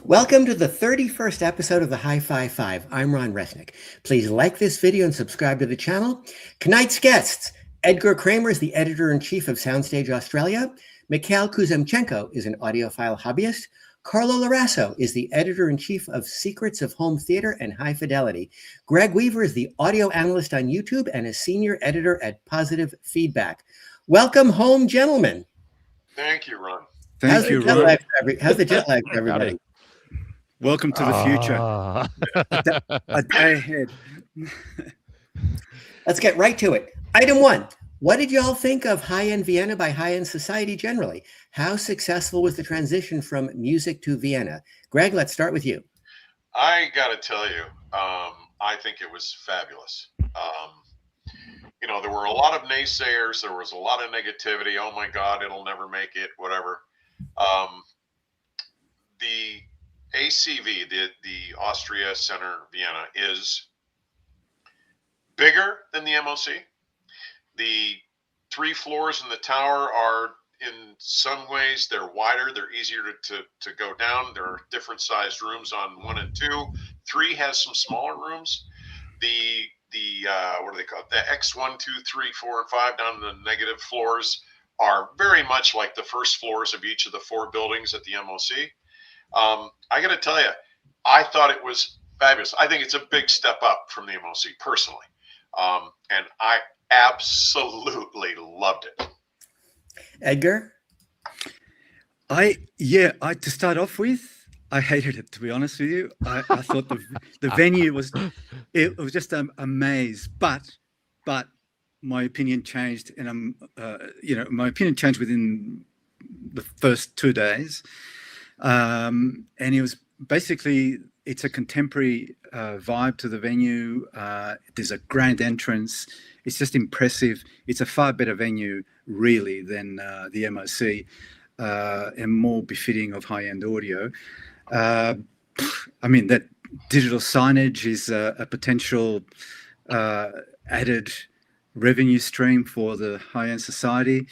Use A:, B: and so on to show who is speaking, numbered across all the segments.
A: Welcome to the 31st episode of the HiFi 5. I'm Ron Resnick. Please like this video and subscribe to the channel. Tonight's guests, Edgar Kramer is the editor-in-chief of SoundStage Australia. Mikhail Kuzemchenko is an audiophile hobbyist. Carlo Raso is the editor-in-chief of Secrets of Home Theater and High Fidelity. Greg Weaver is the audio analyst on YouTube and a senior editor at Positive Feedback. Welcome home, gentlemen.
B: Thank you, Ron.
A: How's the jet lag for everybody?
C: Welcome to the future. A day ahead.
A: Let's get right to it. Item one. What did y'all think of high-end Vienna by high-end society generally? How successful was the transition from music to Vienna? Greg, let's start with you.
B: I got to tell you, I think it was fabulous. There were a lot of naysayers. There was a lot of negativity. Oh my God, it'll never make it, whatever. The ACV, the Austria Center Vienna, is bigger than the MOC. The 3 floors in the tower are, in some ways, they're wider. They're easier to go down. There are different sized rooms on 1 and 2. 3 has some smaller rooms. The what do they call it? The X1, 2, 3, 4, and 5 down in the negative floors are very much like the first floors of each of the 4 buildings at the MOC. I got to tell you, I thought it was fabulous. I think it's a big step up from the MOC personally. And I absolutely loved it.
A: Edgar?
C: To start off with, I hated it, to be honest with you. I thought the venue was just a maze, but my opinion changed, and my opinion changed within the first 2 days. And it was basically, it's a contemporary vibe to the venue. There's a grand entrance. It's just impressive. It's a far better venue, really, than the MOC, and more befitting of high-end audio. That digital signage is a potential added revenue stream for the high-end society.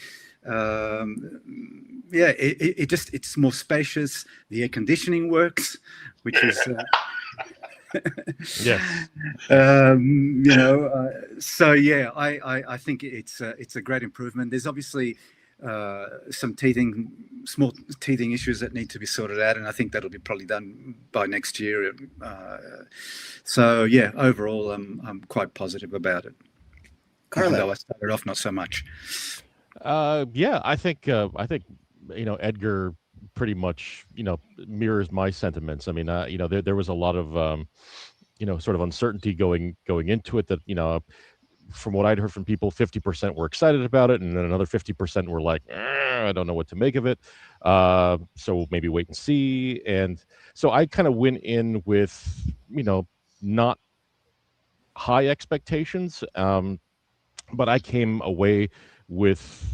C: It's more spacious. The air conditioning works, which is
D: yes.
C: I think it's a great improvement. There's obviously some small teething issues that need to be sorted out, and I think that'll be probably done by next year. Overall, I'm quite positive about it.
A: Carlo,
C: even though I started off not so much.
D: I think Edgar pretty much mirrors my sentiments. I mean, there was a lot of sort of uncertainty going into it. That from what I'd heard from people, 50% were excited about it, and then another 50% were like, I don't know what to make of it. So maybe wait and see. And so I kind of went in with not high expectations, but I came away with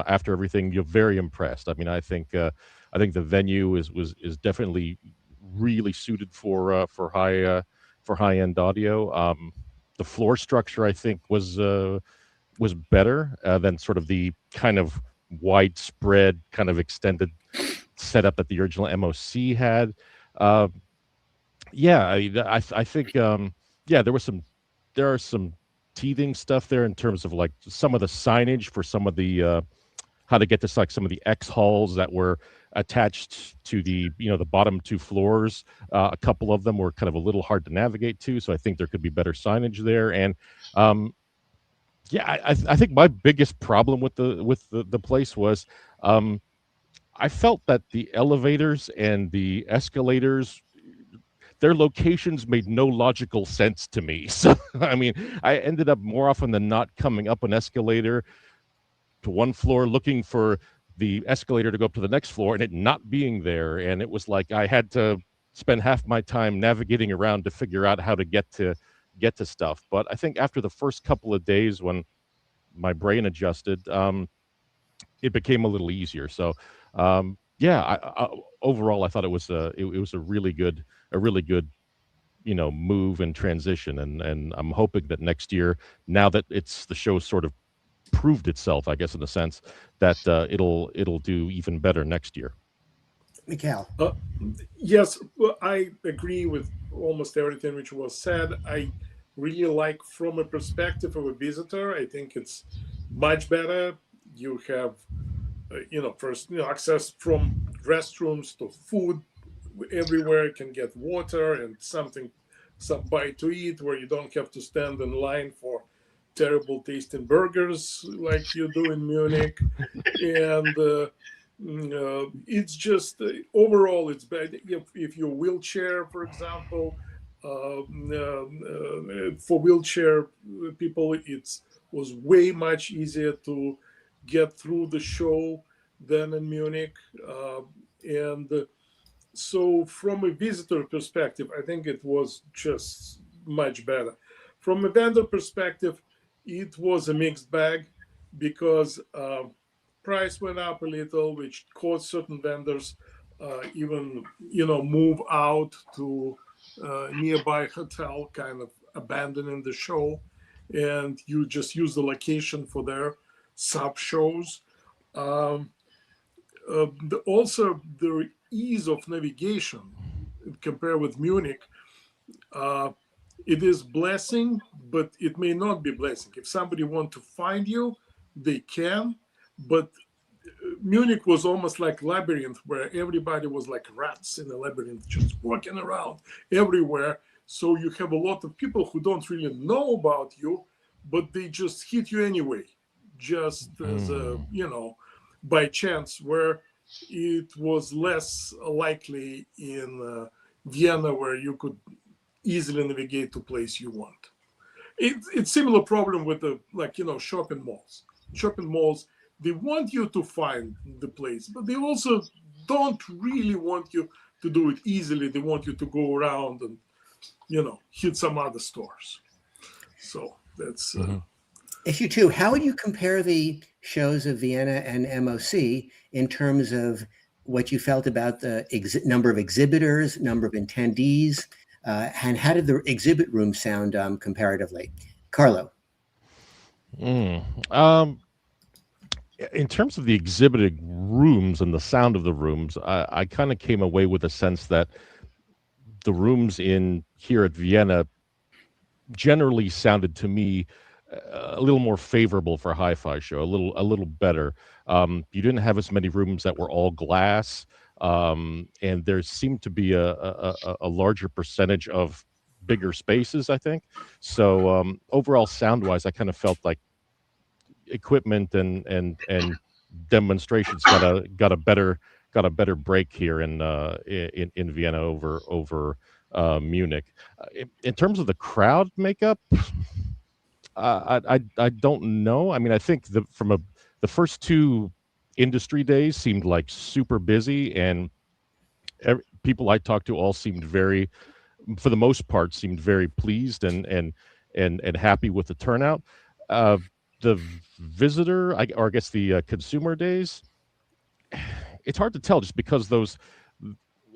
D: after everything, you're very impressed. I mean, I think the venue is definitely really suited for high end audio. The floor structure, I think, was better than sort of the kind of widespread, kind of extended setup that the original MOC had. I think there are some teething stuff there in terms of like some of the signage for some of the how to get to like some of the X halls that were attached to the the bottom 2 floors. A couple of them were kind of a little hard to navigate to, so I think there could be better signage there. And I think my biggest problem with the place was I felt that the elevators and the escalators, their locations made no logical sense to me. So, I mean, I ended up more often than not coming up an escalator to one floor, looking for the escalator to go up to the next floor, and it not being there. And it was like I had to spend half my time navigating around to figure out how to get to stuff. But I think after the first couple of days, when my brain adjusted, it became a little easier. So, overall, I thought it was a really good move and transition, and I'm hoping that next year, now that the show sort of proved itself, I guess, in a sense, that it'll do even better next year.
A: Mikhail.
E: Yes, well, I agree with almost everything which was said. I really like, from a perspective of a visitor, I think it's much better. You have, first, access from restrooms to food everywhere. You can get water and some bite to eat, where you don't have to stand in line for terrible tasting burgers like you do in Munich. And it's just overall it's bad. If you're wheelchair, for example, for wheelchair people, it was way much easier to get through the show than in Munich. And so from a visitor perspective, I think it was just much better. From a vendor perspective, it was a mixed bag, because price went up a little, which caused certain vendors even move out to nearby hotel, kind of abandoning the show, and you just use the location for their sub shows. Also, the ease of navigation compared with Munich, it is blessing, but it may not be blessing. If somebody want to find you, they can, but Munich was almost like labyrinth, where everybody was like rats in a labyrinth, just walking around everywhere. So you have a lot of people who don't really know about you, but they just hit you anyway, just as a, by chance, where it was less likely in Vienna, where you could easily navigate to place you want. It's similar problem with the shopping malls. Shopping malls, they want you to find the place, but they also don't really want you to do it easily. They want you to go around and hit some other stores. So that's
A: Issue 2, how would you compare the shows of Vienna and MOC in terms of what you felt about the number of exhibitors, number of attendees, and how did the exhibit room sound comparatively? Carlo.
D: In terms of the exhibiting rooms and the sound of the rooms, I kind of came away with a sense that the rooms in here at Vienna generally sounded to me a little more favorable for a hi-fi show, a little better. You didn't have as many rooms that were all glass, and there seemed to be a larger percentage of bigger spaces, I think. So overall, sound-wise, I kind of felt like equipment and demonstrations got a better break here in Vienna over Munich. In terms of the crowd makeup, I don't know. I mean, I think the first 2 industry days seemed like super busy, and people I talked to all seemed for the most part, seemed very pleased and happy with the turnout. The visitor, I guess the consumer days, it's hard to tell, just because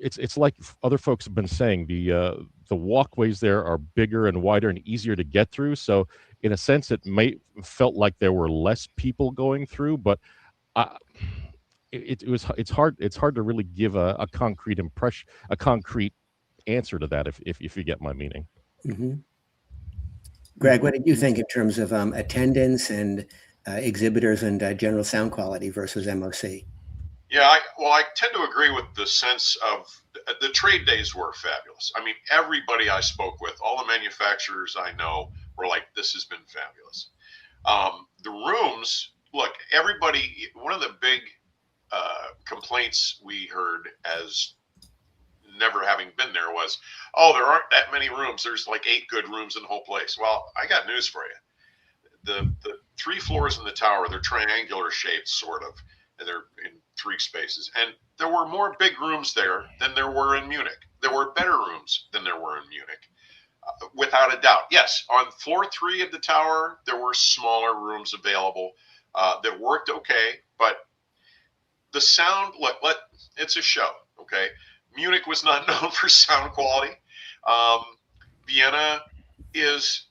D: it's like other folks have been saying, the walkways there are bigger and wider and easier to get through. So in a sense, felt like there were less people going through, but it's hard to really give a concrete impression, a concrete answer to that, if you get my meaning.
A: Mm-hmm. Greg, what did you think in terms of attendance and exhibitors and general sound quality versus MOC?
B: Yeah, I tend to agree with the sense of the trade days were fabulous. I mean, everybody I spoke with, all the manufacturers I know, were like, this has been fabulous. The rooms, look, everybody, one of the big complaints we heard as never having been there was, oh, there aren't that many rooms. There's like 8 good rooms in the whole place. Well, I got news for you. The 3 floors in the tower, they're triangular shaped, sort of, and they're in 3 spaces. And there were more big rooms there than there were in Munich. There were better rooms than there were in Munich, without a doubt. Yes, on floor 3 of the tower, there were smaller rooms available that worked okay, but the sound, it's a show, okay? Munich was not known for sound quality. Vienna is,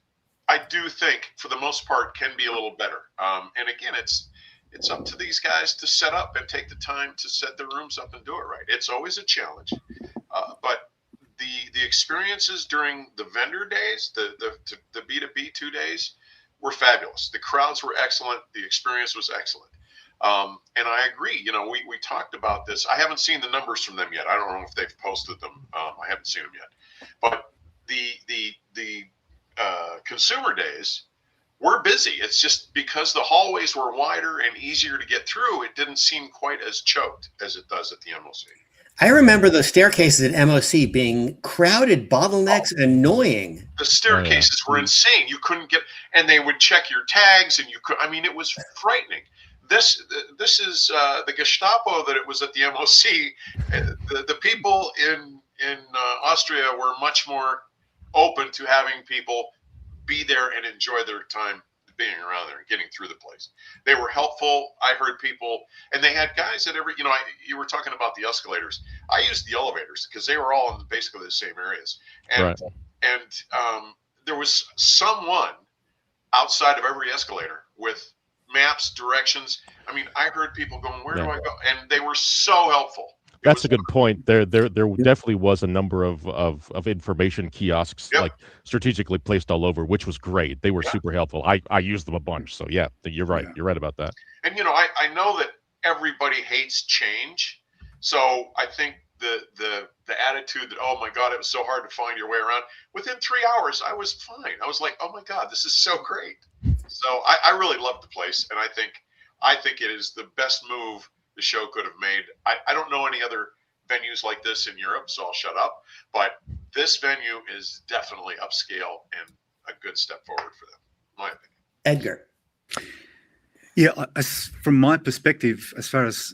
B: I do think, for the most part, can be a little better. And again, it's up to these guys to set up and take the time to set the rooms up and do it right. It's always a challenge, but the experiences during the vendor days, the B2B 2 days, were fabulous. The crowds were excellent. The experience was excellent. And I agree. You know, we talked about this. I haven't seen the numbers from them yet. I don't know if they've posted them. I haven't seen them yet. But the consumer days were busy. It's just because the hallways were wider and easier to get through, it didn't seem quite as choked as it does at the MOC.
A: I remember those staircases at MOC being crowded, bottlenecks, annoying.
B: The staircases were insane. You couldn't get, and they would check your tags, and you could. I mean, it was frightening. This is the Gestapo that it was at the MOC. The people in Austria were much more open to having people be there and enjoy their time being around there and getting through the place. They were helpful. I heard people, and they had guys at every, you know, you were talking about the escalators. I used the elevators because they were all in basically the same areas. And,
D: Right.
B: and there was someone outside of every escalator with maps, directions. I mean, I heard people going, where do I go? And they were so helpful.
D: That's a good point. There definitely was a number of information kiosks,
B: Yep.
D: like strategically placed all over, which was great. They were super helpful. I used them a bunch. So yeah, you're right.
C: Yeah.
D: You're right about that.
B: And, you know, I know that everybody hates change. So I think the attitude that, oh my God, it was so hard to find your way around. Within 3 hours, I was fine. I was like, oh my God, this is so great. So I really loved the place. And I think it is the best move the show could have made. I don't know any other venues like this in Europe, so I'll shut up. But this venue is definitely upscale and a good step forward for them, in my opinion.
A: Edgar.
C: Yeah, from my perspective, as far as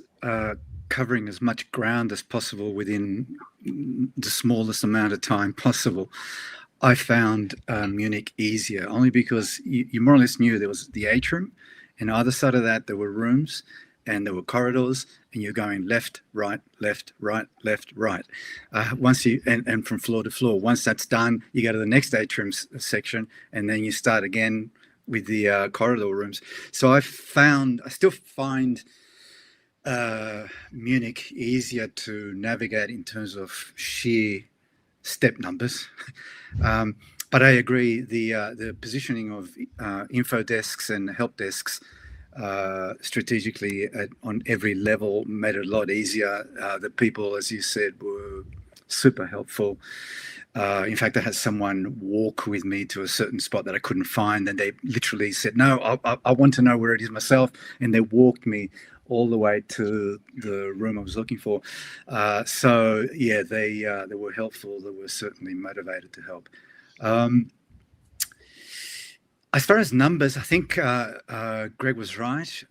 C: covering as much ground as possible within the smallest amount of time possible, I found Munich easier, only because you more or less knew there was the atrium, and either side of that there were rooms, and there were corridors, and you're going left, right, left, right, left, right. Once you and from floor to floor. Once that's done, you go to the next atrium section, and then you start again with the corridor rooms. So I still find Munich easier to navigate in terms of sheer step numbers. But I agree, the positioning of info desks and help desks strategically on every level made it a lot easier. The people, as you said, were super helpful. In fact, I had someone walk with me to a certain spot that I couldn't find, and they literally said, no, I want to know where it is myself, and they walked me all the way to the room I was looking for. So yeah, they were helpful. They were certainly motivated to help. As far as numbers, I think Greg was right.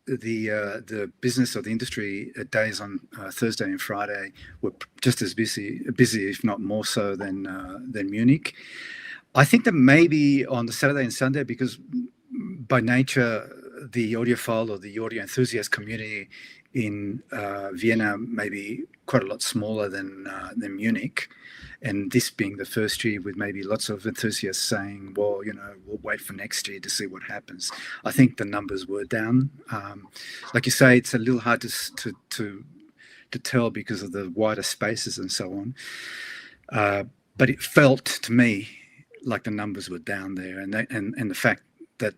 C: The business of the industry days on Thursday and Friday were just as busy, if not more so than Munich. I think that maybe on the Saturday and Sunday, because by nature the audiophile or the audio enthusiast community in Vienna may be quite a lot smaller than Munich. And this being the first year with maybe lots of enthusiasts saying, well, you know, we'll wait for next year to see what happens. I think the numbers were down. Like you say, it's a little hard to tell because of the wider spaces and so on. But it felt to me like the numbers were down there. And the fact that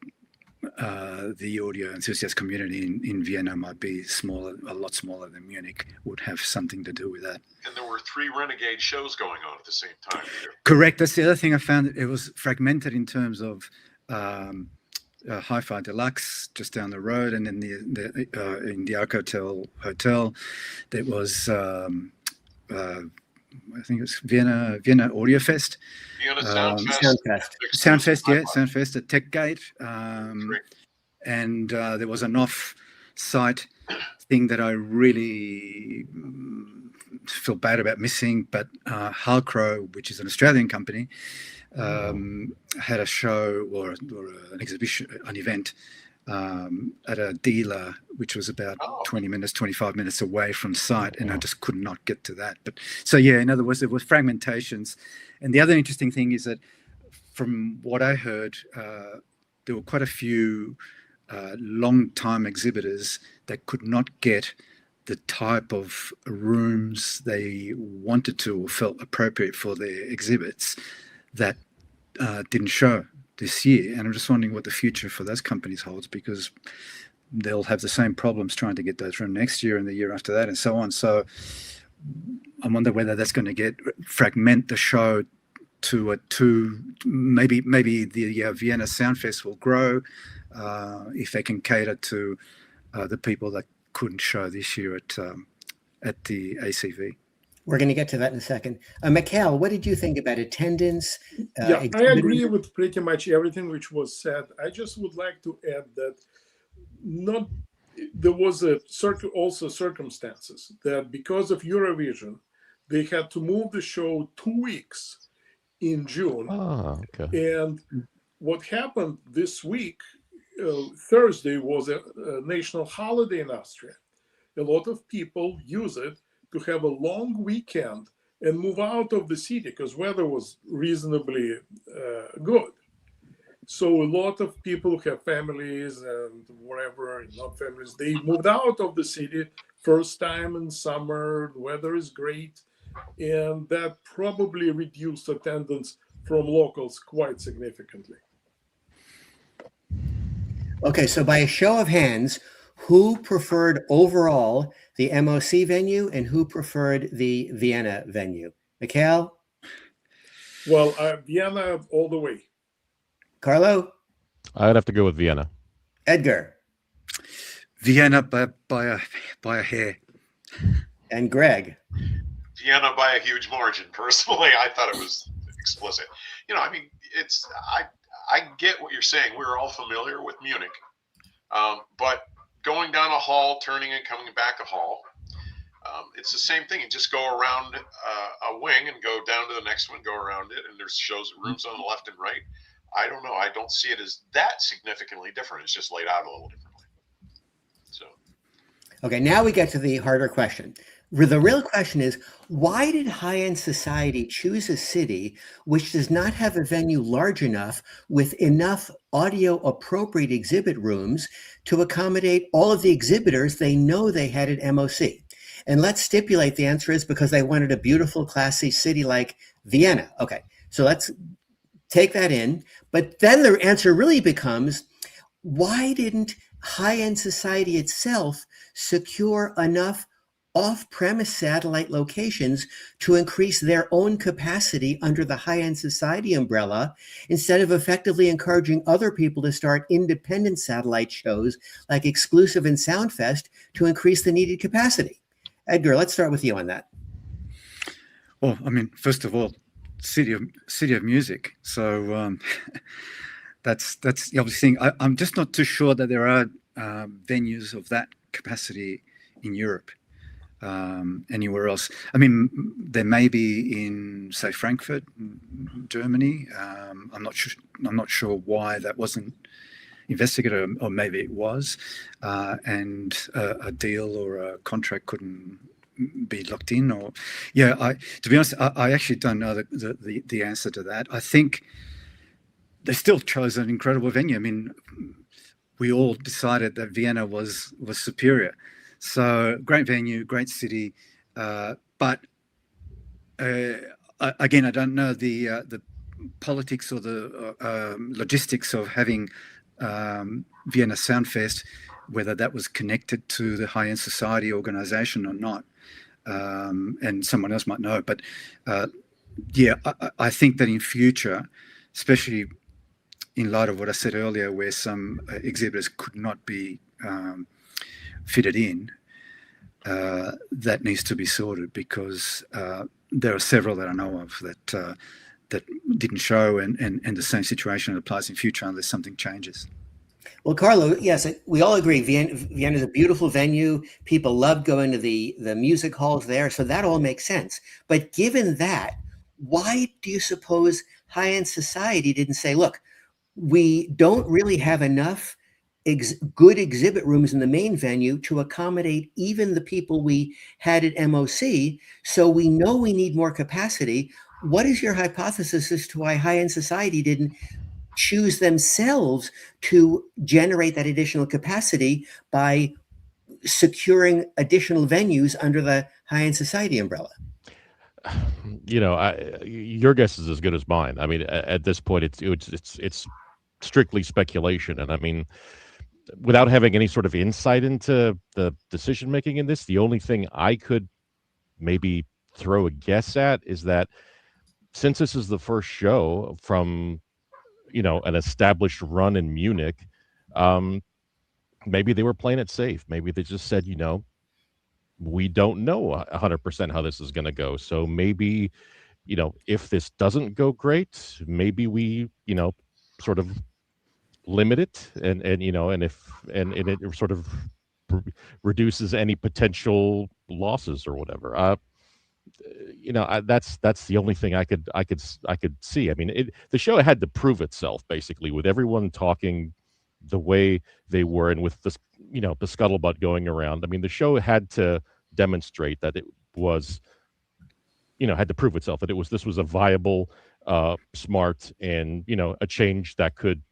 C: the audio enthusiast community in Vienna might be smaller, a lot smaller than Munich, would have something to do with that.
B: And there were 3 renegade shows going on at the same time.
C: Correct. That's the other thing I found. It was fragmented in terms of HiFi Deluxe just down the road, and then in the Arc Hotel, there was I think it was Vienna Audio Fest.
B: Vienna
C: Soundfest at Tech Gate. And there was an off-site thing that I really feel bad about missing, but Halcro, which is an Australian company, had a show or an exhibition, an event at a dealer, which was about 25 minutes away from site, and I just could not get to that. But so yeah, in other words, there were fragmentations. And the other interesting thing is that from what I heard, there were quite a few long-time exhibitors that could not get the type of rooms they wanted to or felt appropriate for their exhibits that didn't show this year. And I'm just wondering what the future for those companies holds, because they'll have the same problems trying to get those rooms next year and the year after that and so on. So I wonder whether that's going to fragment the show to maybe the Vienna Sound Fest will grow if they can cater to the people that couldn't show this year at the ACV.
A: We're going to get to that in a second. Mikhail, what did you think about attendance?
E: Yeah, I agree with pretty much everything which was said. I just would like to add that there was also circumstances that because of Eurovision, they had to move the show 2 weeks in June.
D: Oh, okay.
E: And what happened this week, Thursday was a national holiday in Austria. A lot of people use it to have a long weekend and move out of the city because weather was reasonably good. So a lot of people who have families and whatever, not families, they moved out of the city first time in summer, the weather is great, and that probably reduced attendance from locals quite significantly.
A: Okay, so by a show of hands, who preferred overall the MOC venue and who preferred the Vienna venue? Mikhail?
E: Well, Vienna all the way.
A: Carlo?
D: I'd have to go with Vienna.
A: Edgar?
C: Vienna by a hair.
A: And Greg?
B: Vienna by a huge margin. Personally, I thought it was explicit. I mean, I get what you're saying. We're all familiar with Munich, but going down a hall, turning and coming back a hall, it's the same thing. You just go around a wing and go down to the next one, go around it, and there's rooms on the left and right. I don't know. I don't see it as that significantly different. It's just laid out a little differently. So,
A: okay, now we get to the harder question. The real question is, why did high-end society choose a city which does not have a venue large enough with enough audio-appropriate exhibit rooms to accommodate all of the exhibitors they know they had at MOC? And let's stipulate the answer is because they wanted a beautiful, classy city like Vienna. Okay, so let's take that in. But then the answer really becomes, why didn't high-end society itself secure enough off-premise satellite locations to increase their own capacity under the high-end society umbrella instead of effectively encouraging other people to start independent satellite shows like Exclusive and Soundfest to increase the needed capacity? Edgar, let's start with you on that.
C: Well, I mean, first of all, city of music. So that's the obvious thing. I'm just not too sure that there are venues of that capacity in Europe. Anywhere else. I mean, there may be in, say, Frankfurt, Germany. I'm not sure why that wasn't investigated, or maybe it was, and a deal or a contract couldn't be locked in. Or, yeah, to be honest, I actually don't know the answer to that. I think they still chose an incredible venue. I mean, we all decided that Vienna was superior. So great venue, great city, but again, I don't know the politics or the logistics of having Vienna Soundfest, whether that was connected to the high-end society organization or not, and someone else might know. But yeah, I think that in future, especially in light of what I said earlier, where some exhibitors could not be fitted in, that needs to be sorted, because there are several that I know of that didn't show, and the same situation applies in future unless something changes.
A: Well, Carlo, yes, we all agree Vienna is a beautiful venue. People love going to the music halls there, so that all makes sense. But given that, why do you suppose high-end society didn't say, look, we don't really have enough good exhibit rooms in the main venue to accommodate even the people we had at MOC, so we know we need more capacity. What is your hypothesis as to why high-end society didn't choose themselves to generate that additional capacity by securing additional venues under the high-end society umbrella?
D: Your guess is as good as mine. I mean, at this point, it's strictly speculation, and I mean, without having any sort of insight into the decision making in this, the only thing I could maybe throw a guess at is that since this is the first show from an established run in Munich, maybe they were playing it safe. Maybe they just said, we don't know 100% how this is going to go. So maybe, if this doesn't go great, maybe we, sort of limit it and it sort of reduces any potential losses or whatever. That's the only thing I could see. I mean, the show had to prove itself basically with everyone talking the way they were and with this, the scuttlebutt going around. I mean, the show had to demonstrate that it was, had to prove itself that this was a viable, smart, and a change that could,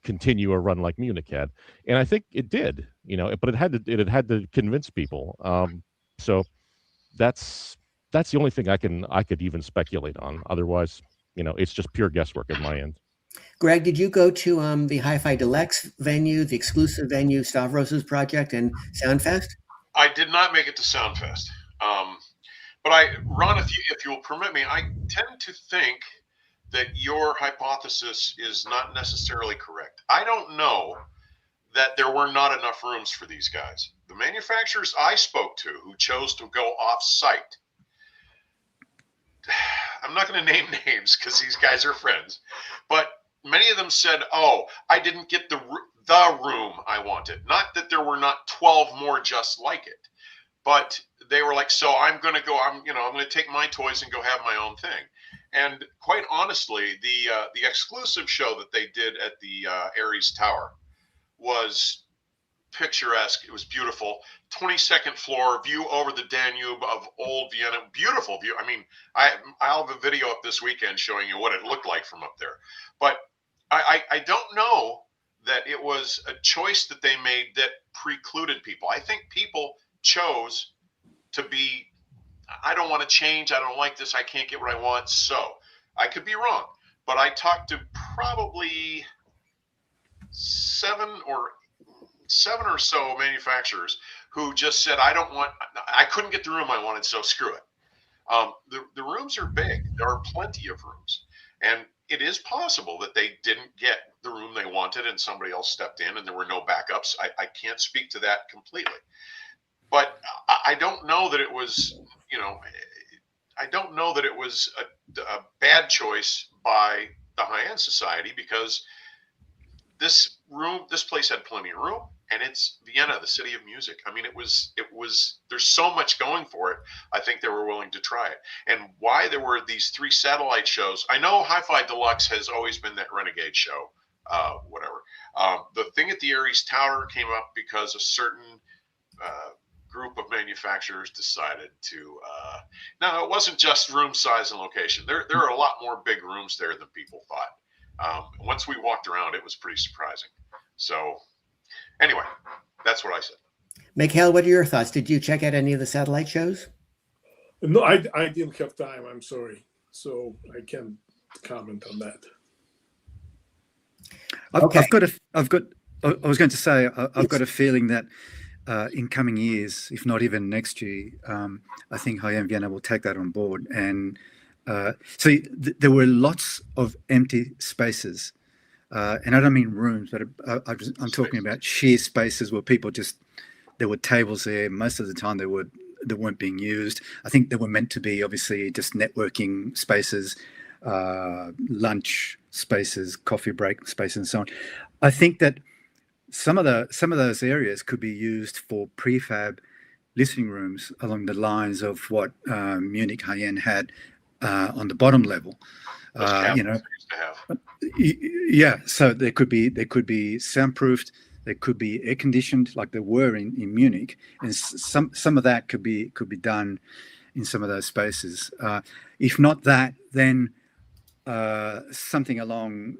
D: continue a run like Munich had, and I think it did. But it had to convince people. So that's the only thing I could even speculate on. Otherwise, it's just pure guesswork at my end.
A: Greg, did you go to the HiFi Deluxe venue, the exclusive venue, Stavros's project, and Soundfest?
B: I did not make it to Soundfest. But Ron, if you will permit me, I tend to think that your hypothesis is not necessarily correct. I don't know that there were not enough rooms for these guys. The manufacturers I spoke to who chose to go off-site, I'm not going to name names because these guys are friends, but many of them said, "Oh, I didn't get the room I wanted." Not that there were not 12 more just like it, but they were like, "So I'm going to go. I'm going to take my toys and go have my own thing." And quite honestly, the exclusive show that they did at the Ares Tower was picturesque. It was beautiful. 22nd floor view over the Danube of old Vienna. Beautiful view. I mean, I'll have a video up this weekend showing you what it looked like from up there. But I don't know that it was a choice that they made that precluded people. I think people chose to be, I don't want to change. I don't like this. I can't get what I want. So I could be wrong. But I talked to probably seven or so manufacturers who just said, I couldn't get the room I wanted, so screw it. The rooms are big. There are plenty of rooms. And it is possible that they didn't get the room they wanted and somebody else stepped in and there were no backups. I can't speak to that completely. But I don't know that it was, I don't know that it was a bad choice by the high-end society, because this place had plenty of room, and it's Vienna, the city of music. I mean, it was, there's so much going for it. I think they were willing to try it. And why there were these 3 satellite shows, I know HiFi Deluxe has always been that renegade show, whatever. The thing at the Ares Tower came up because a certain group of manufacturers decided to, now it wasn't just room size and location. There are a lot more big rooms there than people thought. Once we walked around, it was pretty surprising. So anyway, that's what I said.
A: Mikhail, what are your thoughts? Did you check out any of the satellite shows?
E: No, I didn't have time. I'm sorry. So I can't comment on that.
A: Okay.
C: I was going to say, I've got a feeling that in coming years, if not even next year, I think HiFi Vienna will take that on board. And so there were lots of empty spaces. And I don't mean rooms, but I'm talking about sheer spaces where people there were tables there. Most of the time they weren't being used. I think they were meant to be obviously just networking spaces, lunch spaces, coffee break spaces, and so on. I think that some of those areas could be used for prefab listening rooms along the lines of what Munich high-end had on the bottom level. Yeah, so they could be soundproofed, they could be air conditioned like they were in Munich, and some of that could be done in some of those spaces. If not that, then something along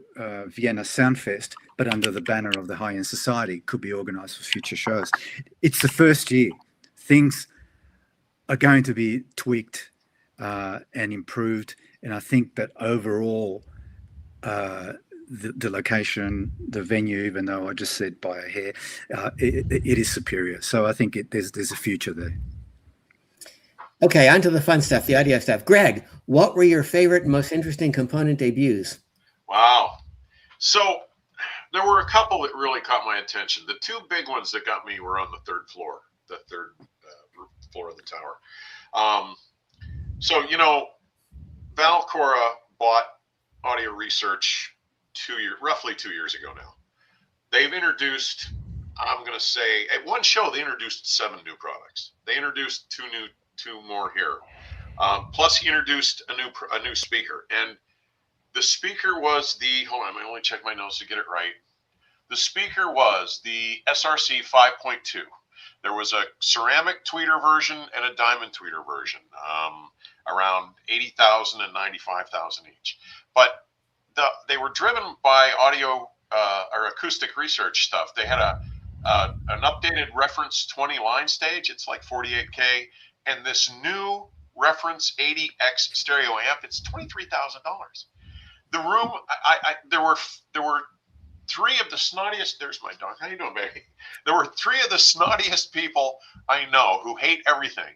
C: Vienna Soundfest, but under the banner of the High-End Society, could be organised for future shows. It's the first year. Things are going to be tweaked and improved, and I think that overall, the location, the venue, even though I just said by a hair, it is superior. So I think there's a future there.
A: Okay, on to the fun stuff, the audio stuff. Greg, what were your favorite and most interesting component debuts?
B: Wow. So there were a couple that really caught my attention. The two big ones that got me were on the third floor of the tower. So, you know, Valcora bought Audio Research roughly 2 years ago now. They've introduced, I'm going to say, at one show, they introduced 7 new products. They introduced two more here. Plus, he introduced a new speaker. And the speaker was hold on, I only check my notes to get it right. The speaker was the SRC 5.2. There was a ceramic tweeter version and a diamond tweeter version, around 80,000 and 95,000 each. But they were driven by audio or acoustic research stuff. They had an updated reference 20 line stage. It's like 48K. And this new reference 80X stereo amp, it's $23,000. The room, there were 3 of the snottiest. There's my dog. How you doing, baby? There were 3 of the snottiest people I know who hate everything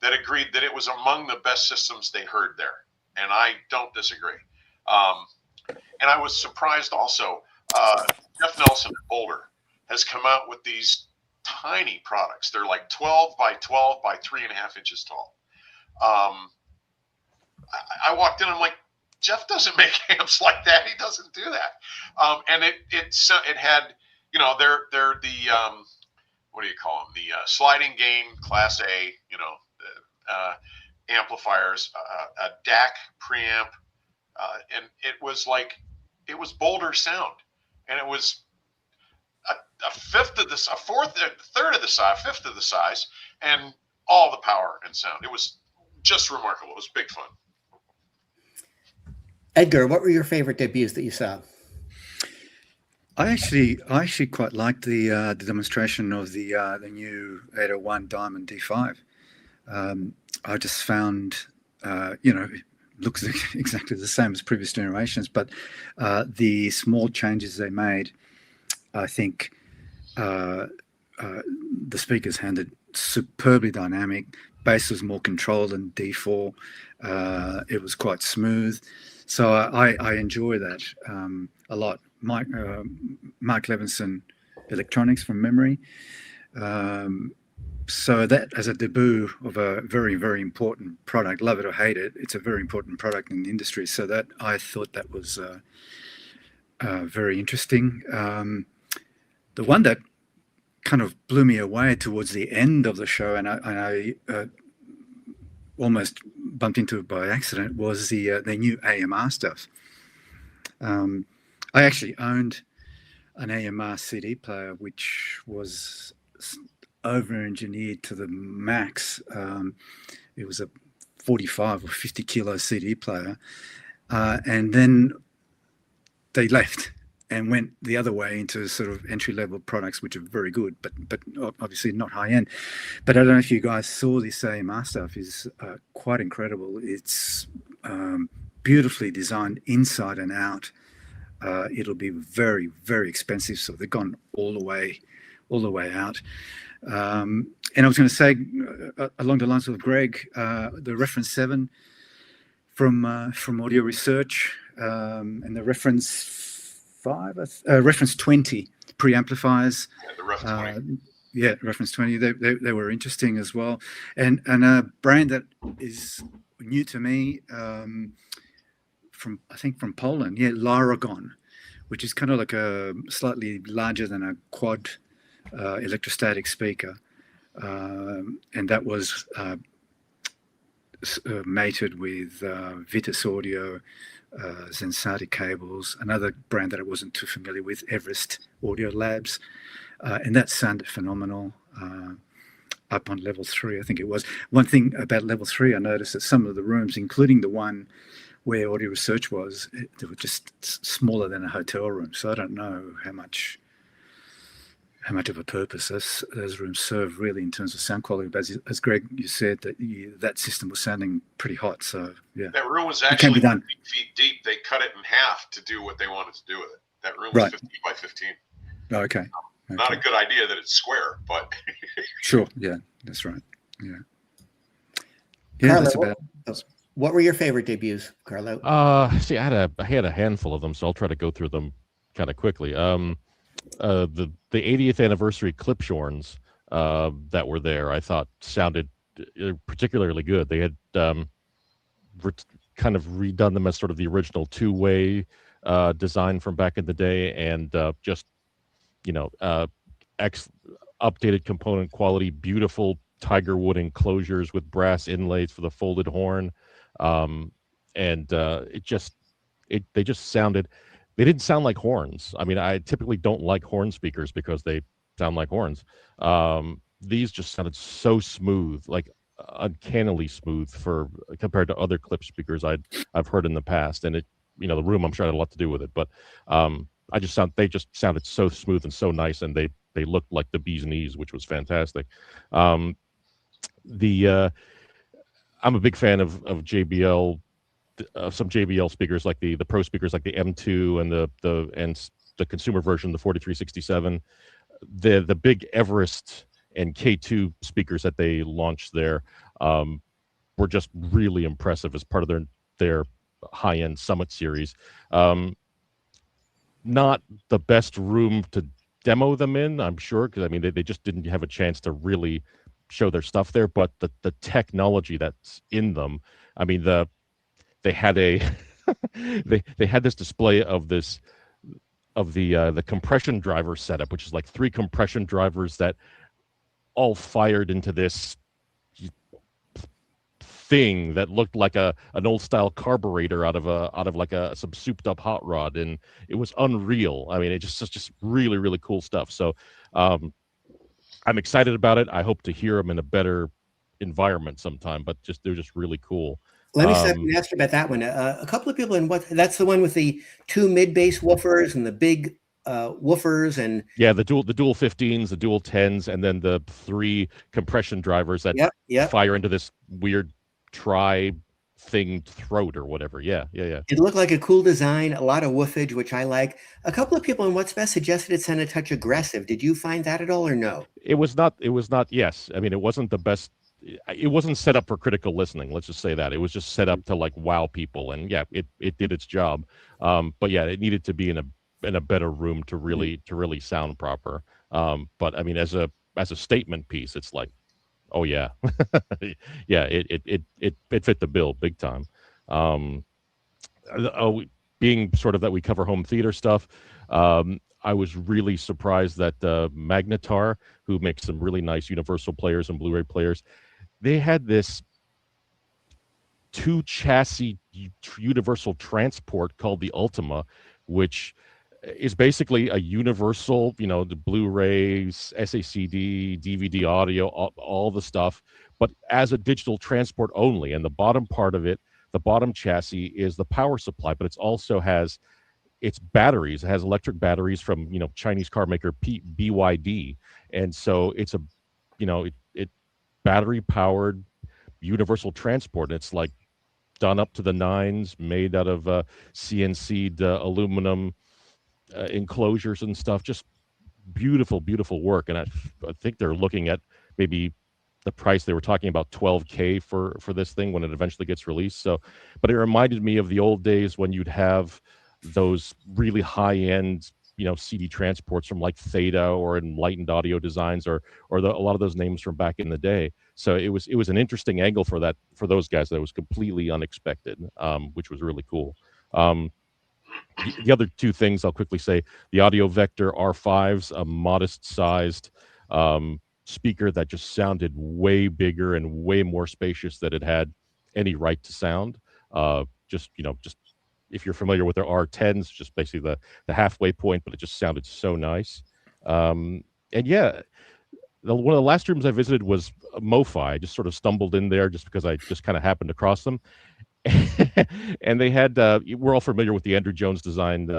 B: that agreed that it was among the best systems they heard there, and I don't disagree. And I was surprised also. Jeff Nelson at Boulder has come out with these tiny products. They're like 12 by 12 by 3.5 inches tall. I walked in, I'm like, Jeff doesn't make amps like that. He doesn't do that. And it had, you know, they're the what do you call them? The sliding gain Class A, you know, amplifiers, a DAC preamp, and it was Boulder sound, and it was a fifth of this, a third of the size, fifth of the size, and all the power and sound. It was just remarkable. It was big fun.
A: Edgar, what were your favorite debuts that you saw?
C: I actually quite liked the demonstration of the new 801 Diamond D5. I just found, you know, it looks exactly the same as previous generations, but the small changes they made, I think the speakers handled superbly dynamic. Bass was more controlled than D4. It was quite smooth. So I enjoy that a lot. Mark Levinson Electronics from memory. So that as a debut of a very, very important product, love it or hate it, it's a very important product in the industry. So that I thought that was very interesting. The one that kind of blew me away towards the end of the show, and I almost bumped into it by accident, was the new AMR stuff. I actually owned an AMR CD player, which was over-engineered to the max. It was a 45 or 50 kilo CD player. And then they left and went the other way into sort of entry-level products, which are very good, but obviously not high-end. But I don't know if you guys saw this AMR stuff. Is quite incredible. It's beautifully designed inside and out. It'll be very, very expensive, so they've gone all the way out. And I was going to say, along the lines of Greg, the reference 7 from Audio Research, and the reference 20 preamplifiers.
B: Yeah, the reference 20.
C: Reference 20. They were interesting as well, and a brand that is new to me, from Poland. Yeah, Laragon, which is kind of like a slightly larger than a quad electrostatic speaker, and that was mated with Vitus Audio, Zensati cables, another brand that I wasn't too familiar with, Everest Audio Labs, and that sounded phenomenal. Up on level 3, I think it was. One thing about level 3, I noticed that some of the rooms, including the one where Audio Research was, they were just smaller than a hotel room. So I don't know how much of a purpose those rooms serve really in terms of sound quality. But as Greg, you said that system was sounding pretty hot. So yeah,
B: that room was
C: it can
B: actually
C: be done.
B: 15 feet deep. They cut it in half to do what they wanted to do with it. That room was
C: Right.
B: 15 by 15.
C: Oh, okay.
B: Not a good idea that it's square, but
C: sure. Yeah, that's right. Yeah. Yeah,
A: Carlo,
C: that's about.
A: what were your favorite debuts, Carlo?
D: See, I had a handful of them, so I'll try to go through them kind of quickly. The 80th anniversary Clipshorns that were there, I thought sounded particularly good. They had kind of redone them as sort of the original two-way design from back in the day, and just updated component quality, beautiful tiger wood enclosures with brass inlays for the folded horn, and they just sounded. They didn't sound like horns. I mean, I typically don't like horn speakers because they sound like horns. These just sounded so smooth, like uncannily smooth compared to other clip speakers I've heard in the past. And the room, I'm sure, had a lot to do with it. But they just sounded so smooth and so nice, and they looked like the bee's knees, which was fantastic. I'm a big fan of JBL. Some JBL speakers, like the pro speakers, like the M2 and the consumer version, the 4367. The big Everest and K2 speakers that they launched there were just really impressive as part of their high-end Summit series. Not the best room to demo them in, I'm sure, because I mean they just didn't have a chance to really show their stuff there. But the technology that's in them, I mean they had a they had this display of the compression driver setup, which is like 3 compression drivers that all fired into this thing that looked like an old style carburetor out of like some souped up hot rod, and it was unreal. I mean, it's just really, really cool stuff. So I'm excited about it. I hope to hear them in a better environment sometime, but they're just really cool.
A: Let me stop and ask you about that one. A couple of people that's the one with the 2 mid-bass woofers and the big woofers, and
D: yeah, the dual 15s, the dual 10s, and then the 3 compression drivers that fire into this weird tri-thing throat or whatever. Yeah.
A: It looked like a cool design, a lot of woofage, which I like. A couple of people on What's Best suggested it sounded a touch aggressive. Did you find that at all, or no?
D: It was not. Yes, I mean, it wasn't the best. It wasn't set up for critical listening. Let's just say that. It was just set up to like wow people, and yeah, it did its job. But yeah, it needed to be in a better room to really sound proper. But I mean, as a statement piece, it's like, oh yeah, yeah, it fit the bill big time. Being sort of that we cover home theater stuff, I was really surprised that Magnetar, who makes some really nice Universal players and Blu-ray players, they had this 2 chassis Universal transport called the Ultima, which is basically a Universal, the Blu-rays, SACD, DVD audio, all the stuff, but as a digital transport only. And the bottom part of it, the bottom chassis, is the power supply, but it also has its batteries. It has electric batteries from Chinese car maker BYD, and so it's a it battery powered Universal transport. And it's like done up to the nines, made out of CNC'd aluminum enclosures and stuff. Just beautiful work. And I think they're looking at maybe the price. They were talking about $12,000 for this thing when it eventually gets released. So, but it reminded me of the old days when you'd have those really high-end CD transports from like Theta or Enlightened Audio Designs or a lot of those names from back in the day. So it was an interesting angle for those guys that was completely unexpected, which was really cool. The other 2 things I'll quickly say: the Audio Vector R5s, a modest-sized speaker that just sounded way bigger and way more spacious than it had any right to sound. Just if you're familiar with their R10s, just basically the halfway point, but it just sounded so nice. And yeah, one of the last rooms I visited was MoFi. I just sort of stumbled in there just because I just kind of happened across them. and they had we're all familiar with the Andrew Jones designed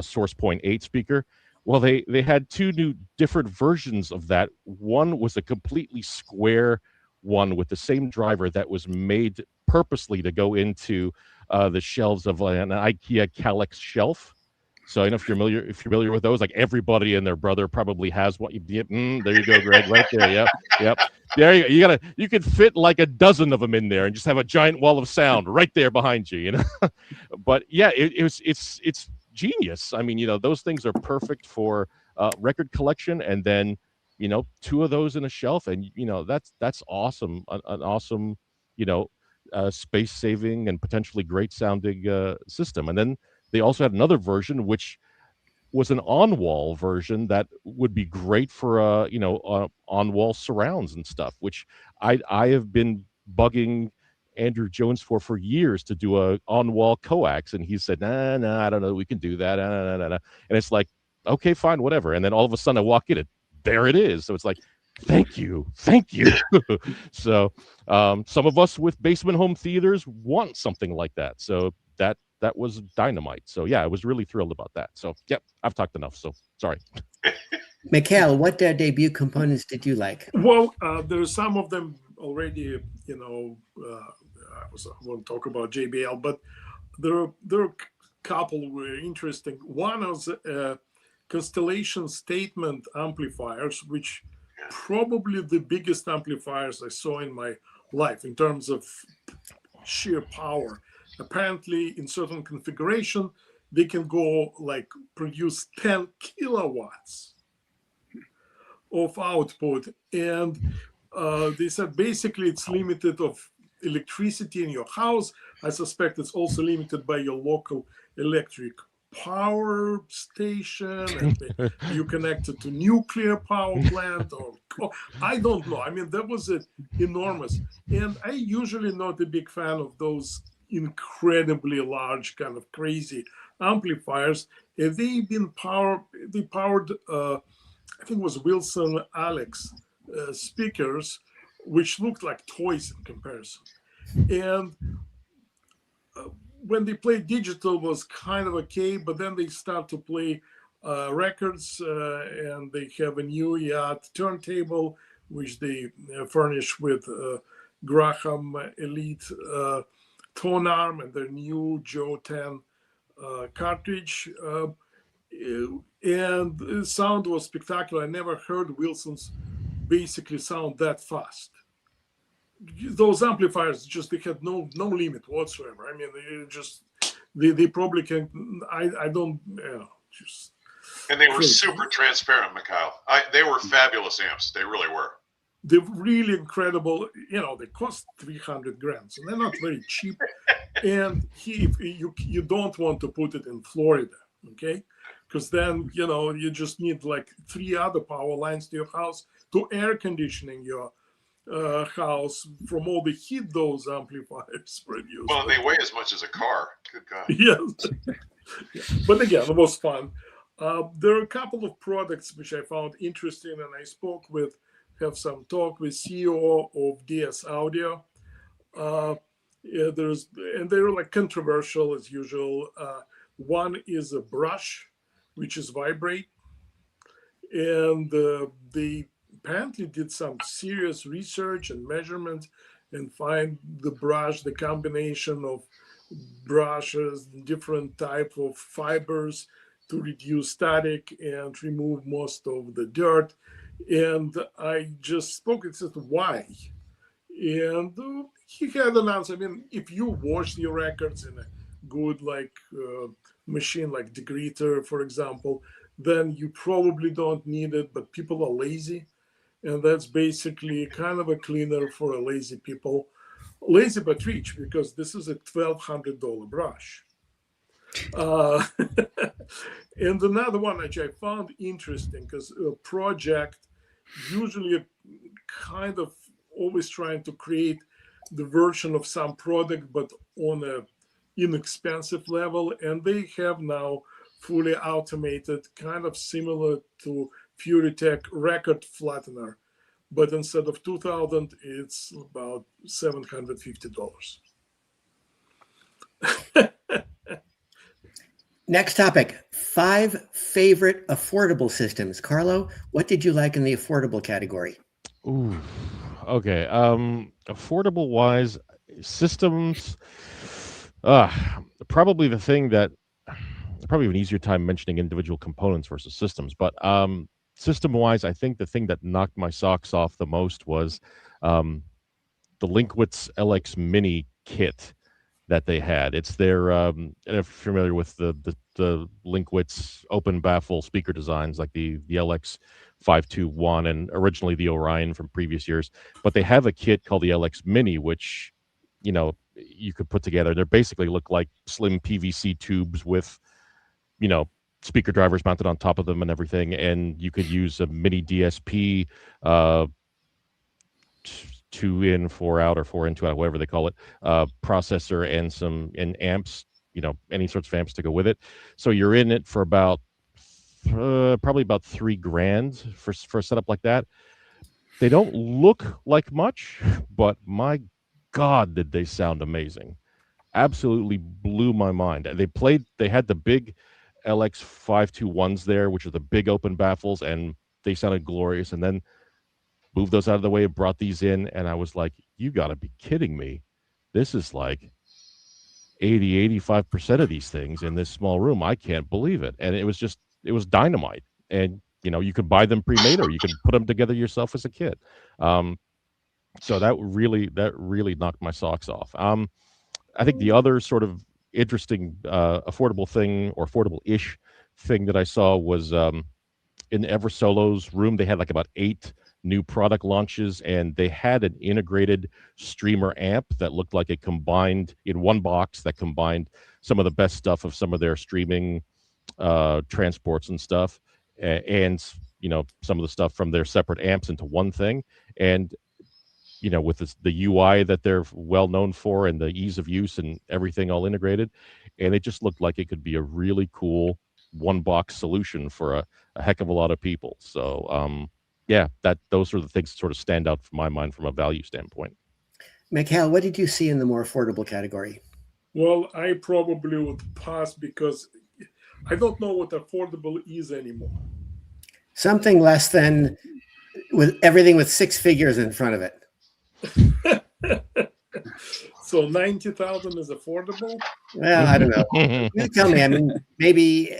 D: Source Point 8 speaker. Well, they had two new different versions of that. One was a completely square one with the same driver that was made purposely to go into the shelves of an IKEA Kallax shelf. So I don't know if you're familiar with those. Like everybody and their brother probably has one. There you go, Greg. Right there. Yep, yep. There you go. You could fit like a dozen of them in there and just have a giant wall of sound right there behind you. You know, but yeah, it's genius. I mean, those things are perfect for record collection, and then two of those in a shelf, and that's awesome. An awesome, space saving and potentially great sounding system. And then they also had another version which was an on-wall version that would be great for on-wall surrounds and stuff, which I have been bugging Andrew Jones for years to do a on-wall coax, and he said, nah, I don't know, we can do that, nah. And it's like, okay, fine, whatever. And then all of a sudden I walk in, there it is. So it's like, thank you. So some of us with basement home theaters want something like that. So that was dynamite. So yeah, I was really thrilled about that. So yep, I've talked enough. So sorry.
A: Mikhail, what debut components did you like?
E: Well, there are some of them already. I won't talk about JBL, but there are a couple were interesting. One is Constellation statement amplifiers, which probably the biggest amplifiers I saw in my life in terms of sheer power. Apparently, in certain configuration, they can go produce 10 kilowatts of output. And they said basically it's limited of electricity in your house. I suspect it's also limited by your local electric power station, and you connected to nuclear power plant or I don't know. I mean, that was enormous. And I usually not a big fan of those incredibly large kind of crazy amplifiers. They powered I think it was Wilson Alex speakers, which looked like toys in comparison. And when they played digital was kind of okay, but then they start to play records, and they have a new yacht turntable, which they furnish with Graham Elite tone arm and their new Joe 10 cartridge. And the sound was spectacular. I never heard Wilson's basically sound that fast. Those amplifiers they had no limit whatsoever. I mean, they probably can. I don't. Just.
B: And they were super transparent, Mikhail. They were fabulous amps. They really were.
E: They're really incredible. They cost $300,000, so they're not very cheap. And you don't want to put it in Florida, okay? Because then you just need 3 other power lines to your house to air conditioning your house from all the heat those amplifiers produce.
B: Well, they weigh as much as a car. Good God.
E: Yes. But again, it was fun. There are a couple of products which I found interesting, and I have some talk with CEO of DS Audio. They're controversial as usual. One is a brush, which is vibrate, and they apparently did some serious research and measurement and find the combination of brushes, different type of fibers to reduce static and remove most of the dirt. And I just spoke and said, why? And he had an answer. I mean, if you wash your records in a good machine like degreaser, for example, then you probably don't need it, but people are lazy. And that's basically kind of a cleaner for a lazy people. Lazy but rich, because this is a $1,200 brush. And another one which I found interesting, because a project usually kind of always trying to create the version of some product, but on a inexpensive level. And they have now fully automated, kind of similar to FuriTech record flattener, but instead of $2,000, it's about $750.
A: Next topic, 5 favorite affordable systems. Carlo, what did you like in the affordable category?
D: Ooh, okay. Affordable wise, systems. Probably the thing that probably an easier time mentioning individual components versus systems, but system wise, I think the thing that knocked my socks off the most was the Linkwitz LX Mini kit that they had. It's their and if you're familiar with the Linkwitz open baffle speaker designs like the LX 521 and originally the Orion from previous years, but they have a kit called the LX Mini, which you could put together. They basically look like slim PVC tubes with speaker drivers mounted on top of them and everything, and you could use a mini DSP 2 in 4 out or 4 in 2 out, whatever they call it, processor and amps, any sorts of amps to go with it. So you're in it for about probably about $3,000 for a setup like that. They don't look like much, but my God, did they sound amazing. Absolutely blew my mind. They had the big LX 521s there, which are the big open baffles, and they sounded glorious. And then moved those out of the way and brought these in, and I was like, you got to be kidding me. This is like 85% of these things in this small room. I can't believe it. And it was dynamite. And, you could buy them pre-made or you could put them together yourself as a kit. So that really knocked my socks off. I think the other sort of interesting affordable thing or affordable-ish thing that I saw was in Eversolo's room, they had like about 8 new product launches, and they had an integrated streamer amp that looked like it combined in one box that combined some of the best stuff of some of their streaming transports and stuff, and some of the stuff from their separate amps into one thing. And with the UI that they're well known for and the ease of use and everything all integrated, and it just looked like it could be a really cool one box solution for a heck of a lot of people. So those are the things that sort of stand out from my mind from a value standpoint.
A: Mikhail, what did you see in the more affordable category?
E: Well, I probably would pass because I don't know what affordable is anymore.
A: Something less than with everything with 6 figures in front of it.
E: So 90,000 is affordable?
A: Well, I don't know. You tell me. I mean, maybe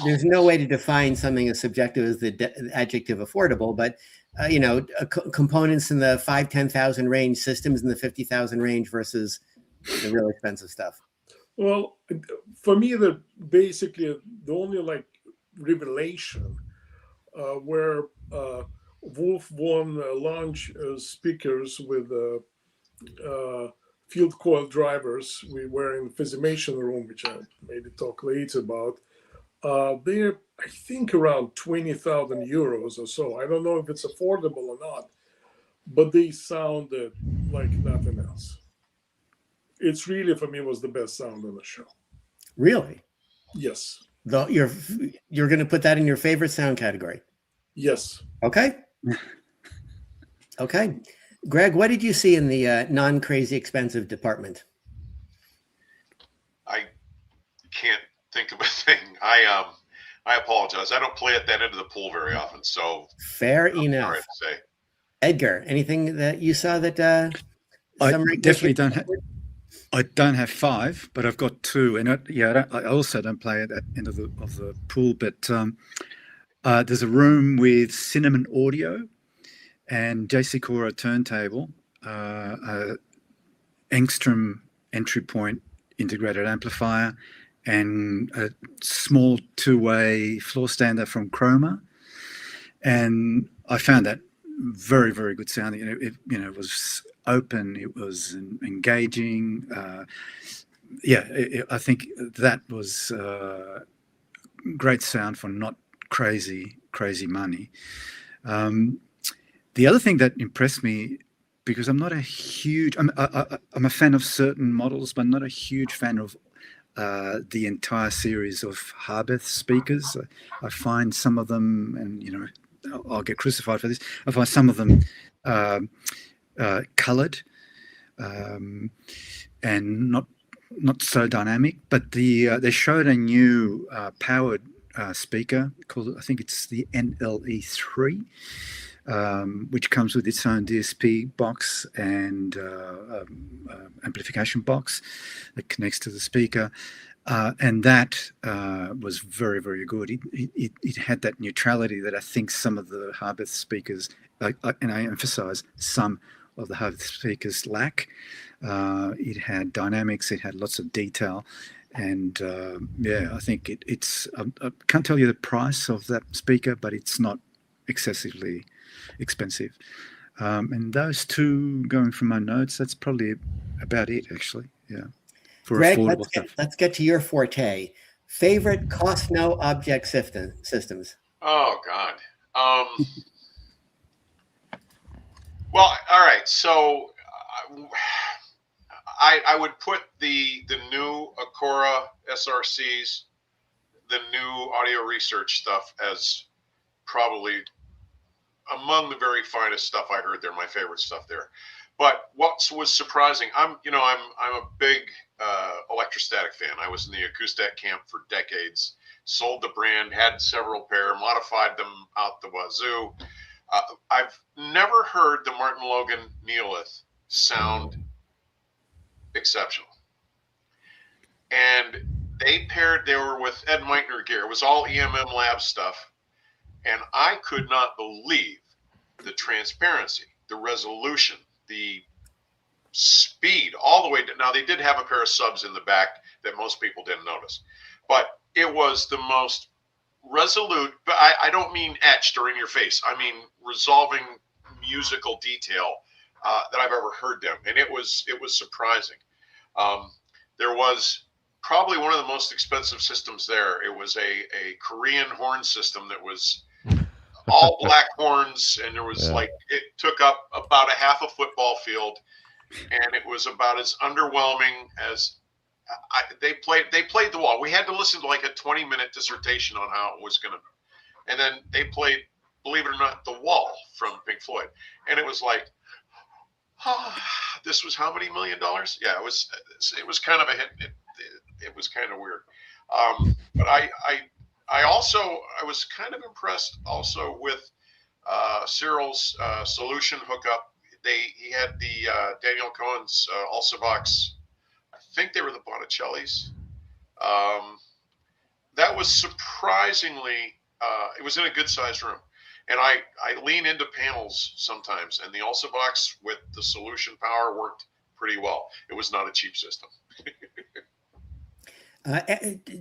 A: there's no way to define something as subjective as the adjective affordable, but components in the 5,000-10,000 range, systems in the 50,000 range versus the real expensive stuff.
E: Well, for me, basically the only revelation where Wolf won launch speakers with field coil drivers. We were in the Fisimation room, which I maybe talk later about. They're, I think, around 20,000 euros or so. I don't know if it's affordable or not, but they sounded like nothing else. It's really, for me, was the best sound on the show.
A: Really?
E: Yes.
A: You're going to put that in your favorite sound category?
E: Yes.
A: Okay. Okay. Greg, what did you see in the non-crazy expensive department?
B: I can't think of a thing. I apologize. I don't play at that end of the pool very often, so
A: fair enough. Sorry to say. Edgar, anything that you saw that
C: I definitely don't have. I don't have 5, but I've got 2, and I also don't play at that end of the pool. But there's a room with Cinnamon audio and JC Cora turntable, Engstrom entry point integrated amplifier, and a small 2-way floor stander from Kramer. And I found that very, very good sounding. It was open, it was engaging. I think that was great sound for not crazy money. The other thing that impressed me, because I'm not a huge, I'm a fan of certain models, but not a huge fan of the entire series of hobbyist speakers. I find some of them, and I'll get crucified for this, I find some of them colored and not not so dynamic, but they showed a new powered speaker called, I think it's the NLE3, which comes with its own DSP box and amplification box that connects to the speaker. And that was very, very good. It had that neutrality that I think some of the hobbyist speakers, and I emphasize some of the hobbyist speakers lack. It had dynamics, it had lots of detail. And I think it's, I can't tell you the price of that speaker, but it's not excessively expensive. And those two, going from my notes, that's probably about it, actually. Yeah. For
A: Greg,
C: affordable stuff.
A: let's get to your forte. Favorite cost no object systems?
B: Oh, God. Well, all right. So I would put the new Acora SRCs, the new audio research stuff, as probably among the very finest stuff I heard there, my favorite stuff there. But what was surprising, I'm a big electrostatic fan. I was in the Acoustat camp for decades, sold the brand, had several pair, modified them out the wazoo. I've never heard the Martin Logan Neolith sound exceptional. And they were with Ed Meitner gear. It was all EMM Lab stuff. And I could not believe the transparency, the resolution, the speed, all the way to, now they did have a pair of subs in the back that most people didn't notice, but it was the most resolute, but I don't mean etched or in your face. I mean resolving musical detail that I've ever heard them. And it was surprising. There was probably one of the most expensive systems there. It was a Korean horn system that was all black horns, and there was it took up about a half a football field, and it was about as underwhelming as they played the wall. We had to listen to like a 20-minute dissertation on how it was going to, and then they played, believe it or not, The Wall from Pink Floyd, and it was like, this was how many $1 million? Yeah, it was kind of a hit. It was kind of weird, but I was kind of impressed also with Cyril's solution hookup. He had the Daniel Cohen's Alsavox. I think they were the Botticellis. That was surprisingly, it was in a good sized room. And I lean into panels sometimes, and the Alsavox with the solution power worked pretty well. It was not a cheap system.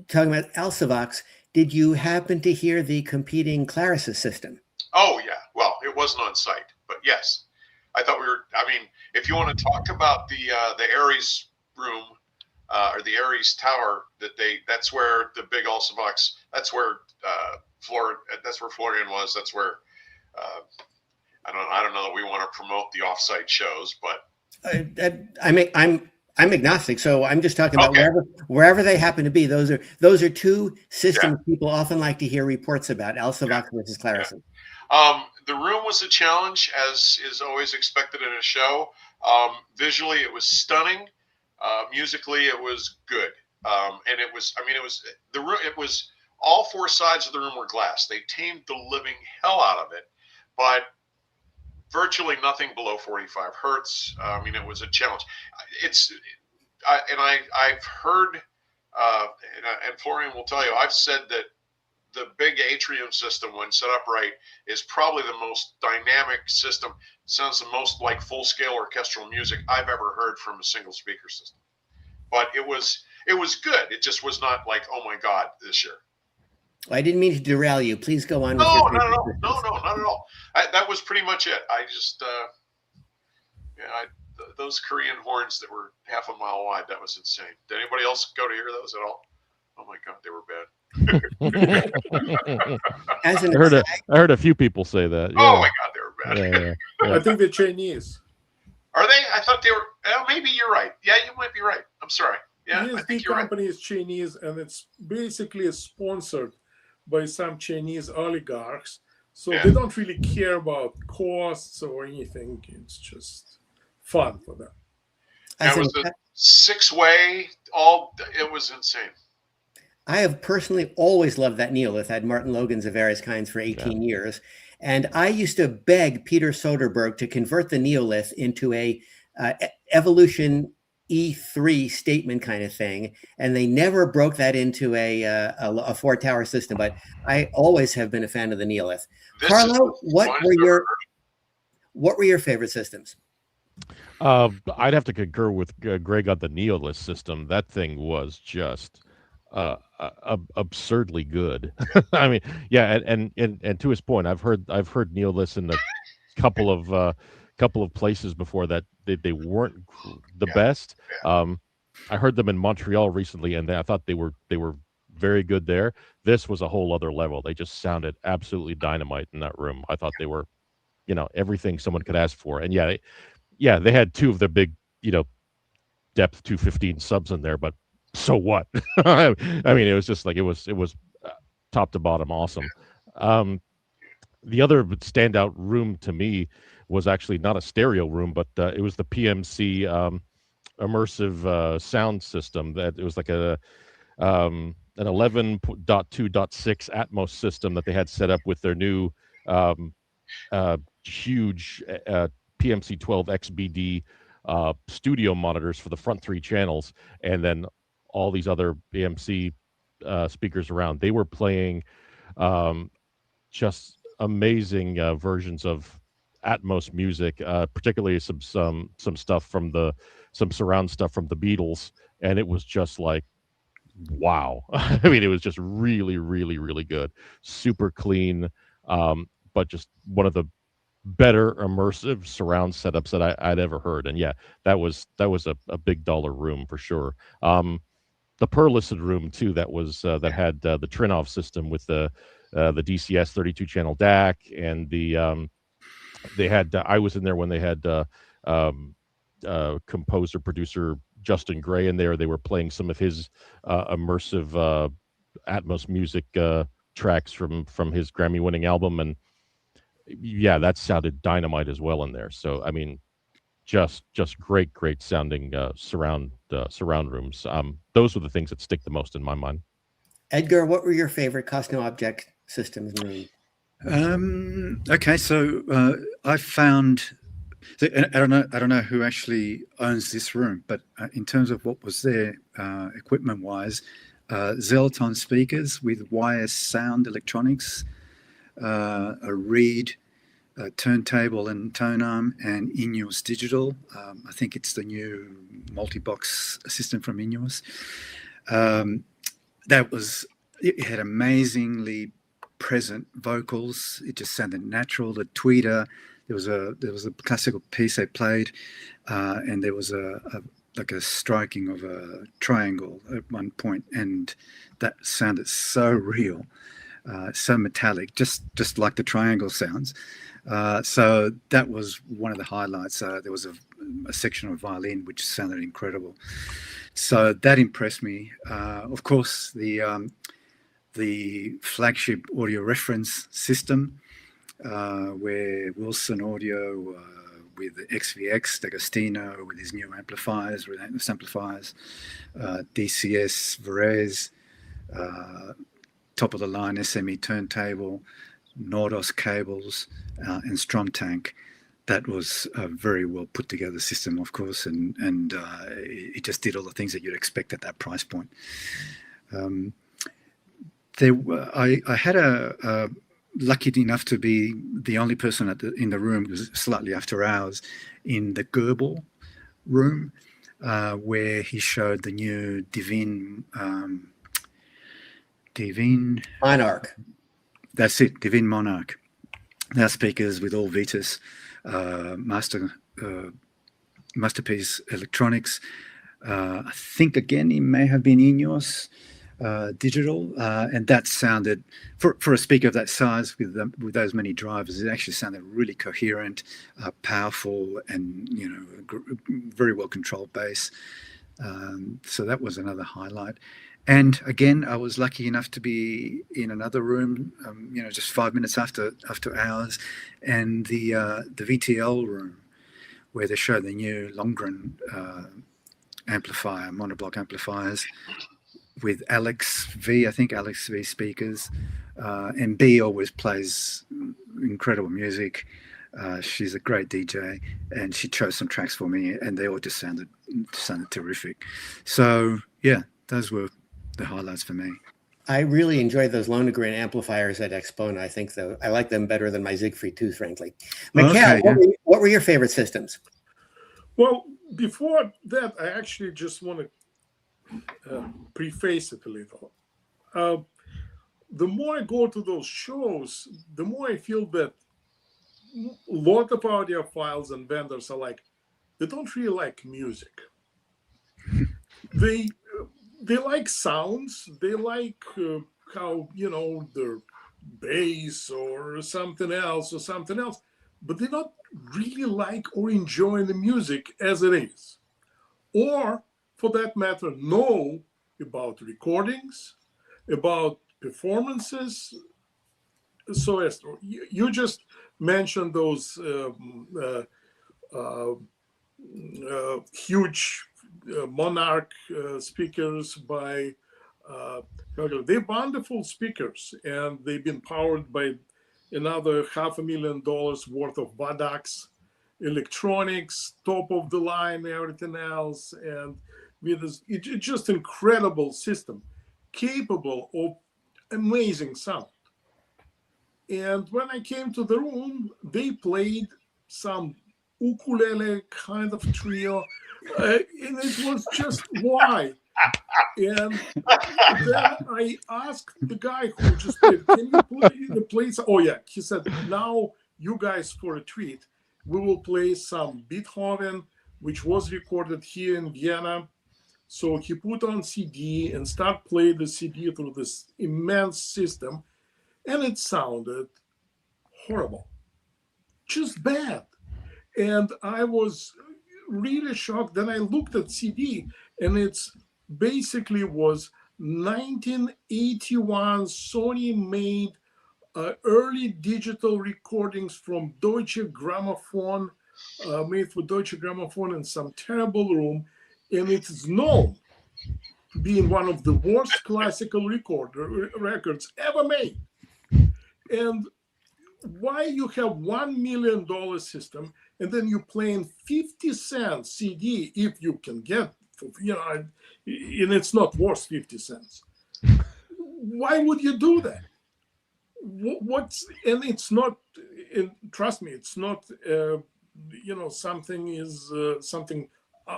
A: Talking about Alsavox, did you happen to hear the competing Clarissa system?
B: Oh, yeah. Well, it wasn't on site, but yes. I thought if you want to talk about the Aries room or the Aries tower, that's where the big Alsavox, that's where Florian was. That's where I don't know that we want to promote the offsite shows, but I'm agnostic, so I'm just talking about wherever they happen to be. Those are two systems people often like to hear reports about: Alsavox versus Clarissa. The room was a challenge, as is always expected in a show. Visually, it was stunning. Musically, it was good, and it was all four sides of the room were glass. They tamed the living hell out of it, but virtually nothing below 45 hertz. It was a challenge. I've heard, and Florian will tell you, I've said that the big Atrium system, when set up right, is probably the most dynamic system. Sounds the most like full-scale orchestral music I've ever heard from a single speaker system. But it was good. It just was not like, oh my God, this year.
A: I didn't mean to derail you. Please go on.
B: No, not at all. That was pretty much it. I just, those Korean horns that were half a mile wide, that was insane. Did anybody else go to hear those at all? Oh my God, they were bad.
D: I heard a few people say that. Yeah.
B: Oh my God, they were bad.
D: Yeah.
E: I think they're Chinese.
B: Are they? I thought they were. Oh, maybe you're right. Yeah, you might be right. I'm sorry. Yeah, I think you're
E: company is Chinese, and it's basically sponsored by some Chinese oligarchs. So they don't really care about costs or anything. It's just fun for them.
B: Now, was the 6-way, it was insane.
A: I have personally always loved that Neolith. I had Martin Logans of various kinds for 18 years. And I used to beg Peter Soderbergh to convert the Neolith into a evolution E3 statement kind of thing. And they never broke that into a 4-tower system. But I always have been a fan of the Neolith. Carlo, what were your favorite systems?
D: I'd have to concur with Greg on the Neolith system. That thing was just absurdly good. I mean, yeah, and to his point, I've heard Neoliths in a couple of places before that they weren't the best. I heard them in Montreal recently, and I thought they were very good there. This was a whole other level. They just sounded absolutely dynamite in that room. I thought they were, everything someone could ask for. And they had two of their big, depth 215 subs in there, but so what? I mean, it was just like it was top to bottom awesome. The other standout room to me was actually not a stereo room, but it was the PMC immersive sound system. That it was like an 11.2.6 Atmos system that they had set up with their new huge PMC 12 XBD studio monitors for the front 3 channels, and then all these other PMC speakers around. They were playing just amazing versions of Atmos music, particularly some stuff from some surround stuff from the Beatles, and it was just like, wow. I mean, it was just really, really, really good, super clean, but just one of the better immersive surround setups that I'd ever heard. And yeah, that was a big dollar room for sure. The Perlisted room too, that was that had the Trinov system with the DCS 32 channel DAC, and they had I was in there when they had composer producer Justin Gray in there. They were playing some of his immersive Atmos music tracks from his Grammy winning album, and yeah, that sounded dynamite as well in there. So I mean, just great sounding surround rooms. Those were the things that stick the most in my mind.
A: Edgar, what were your favorite Cosmo Object systems in the room?
C: Okay, so I found, I don't know who actually owns this room, but in terms of what was there equipment wise, Xyloton speakers with wire sound electronics, a Reed turntable and tone arm, and Ineos Digital. I think it's the new multi-box system from Ineos. It had amazingly present vocals. It just sounded natural. The tweeter, there was a classical piece they played, and there was a striking of a triangle at one point, and that sounded so real, so metallic, just like the triangle sounds. So that was one of the highlights. There was a section of violin which sounded incredible. So that impressed me. Of course, the flagship audio reference system, where Wilson Audio with the XVX, D'Agostino with his new amplifiers, relentless amplifiers, DCS, Varese, top of the line SME turntable, Nordos cables, and Stromtank. That was a very well put together system, of course, and it just did all the things that you'd expect at that price point. I had a lucky enough to be the only person in the room. It was slightly after hours in the Goebel room, where he showed the new Divine
A: Monarch.
C: That's it, Divine Monarch. Now speakers with all Vitas, masterpiece electronics. I think again it may have been Ineos Digital, and that sounded for a speaker of that size with those many drivers. It actually sounded really coherent, powerful, and very well controlled bass. So that was another highlight. And again, I was lucky enough to be in another room, just 5 minutes after hours, and the VTL room, where they show the new Longren amplifier, monoblock amplifiers with Alex V, I think Alex V speakers. And B always plays incredible music. She's a great DJ, and she chose some tracks for me, and they all just sounded terrific. So yeah, those were the highlights for me.
A: I really enjoyed those Lonegren amplifiers at Expona. I think I like them better than my Siegfried 2, frankly. Mikhail,
C: Okay, yeah.
A: what were your favorite systems?
E: Well, before that, I actually just want to preface it a little. The more I go to those shows, the more I feel that a lot of audiophiles and vendors are like, they don't really like music. They like sounds. They like how, their bass or something else, but they don't really like or enjoy the music as it is. Or, for that matter, know about recordings, about performances. So, Esther, you just mentioned those huge Monarch speakers by they're wonderful speakers, and they've been powered by another $500,000 worth of Vadax electronics, top of the line, everything else, and with this, it's just incredible system, capable of amazing sound. And when I came to the room, they played some ukulele kind of trio, and it was just why. And then I asked the guy who just played, can you play some? Oh yeah, he said, now you guys for a treat, we will play some Beethoven, which was recorded here in Vienna. So he put on CD and started playing the CD through this immense system, and it sounded horrible, just bad. And I was really shocked. Then I looked at CD, and it's basically was 1981 Sony made early digital recordings from Deutsche Grammophon, made for Deutsche Grammophon in some terrible room, and it is known to be one of the worst classical records ever made. And why you have $1 million system and then you playing 50-cent CD if you can get, and it's not worth 50 cents. Why would you do that? And it's not, and trust me, it's not, something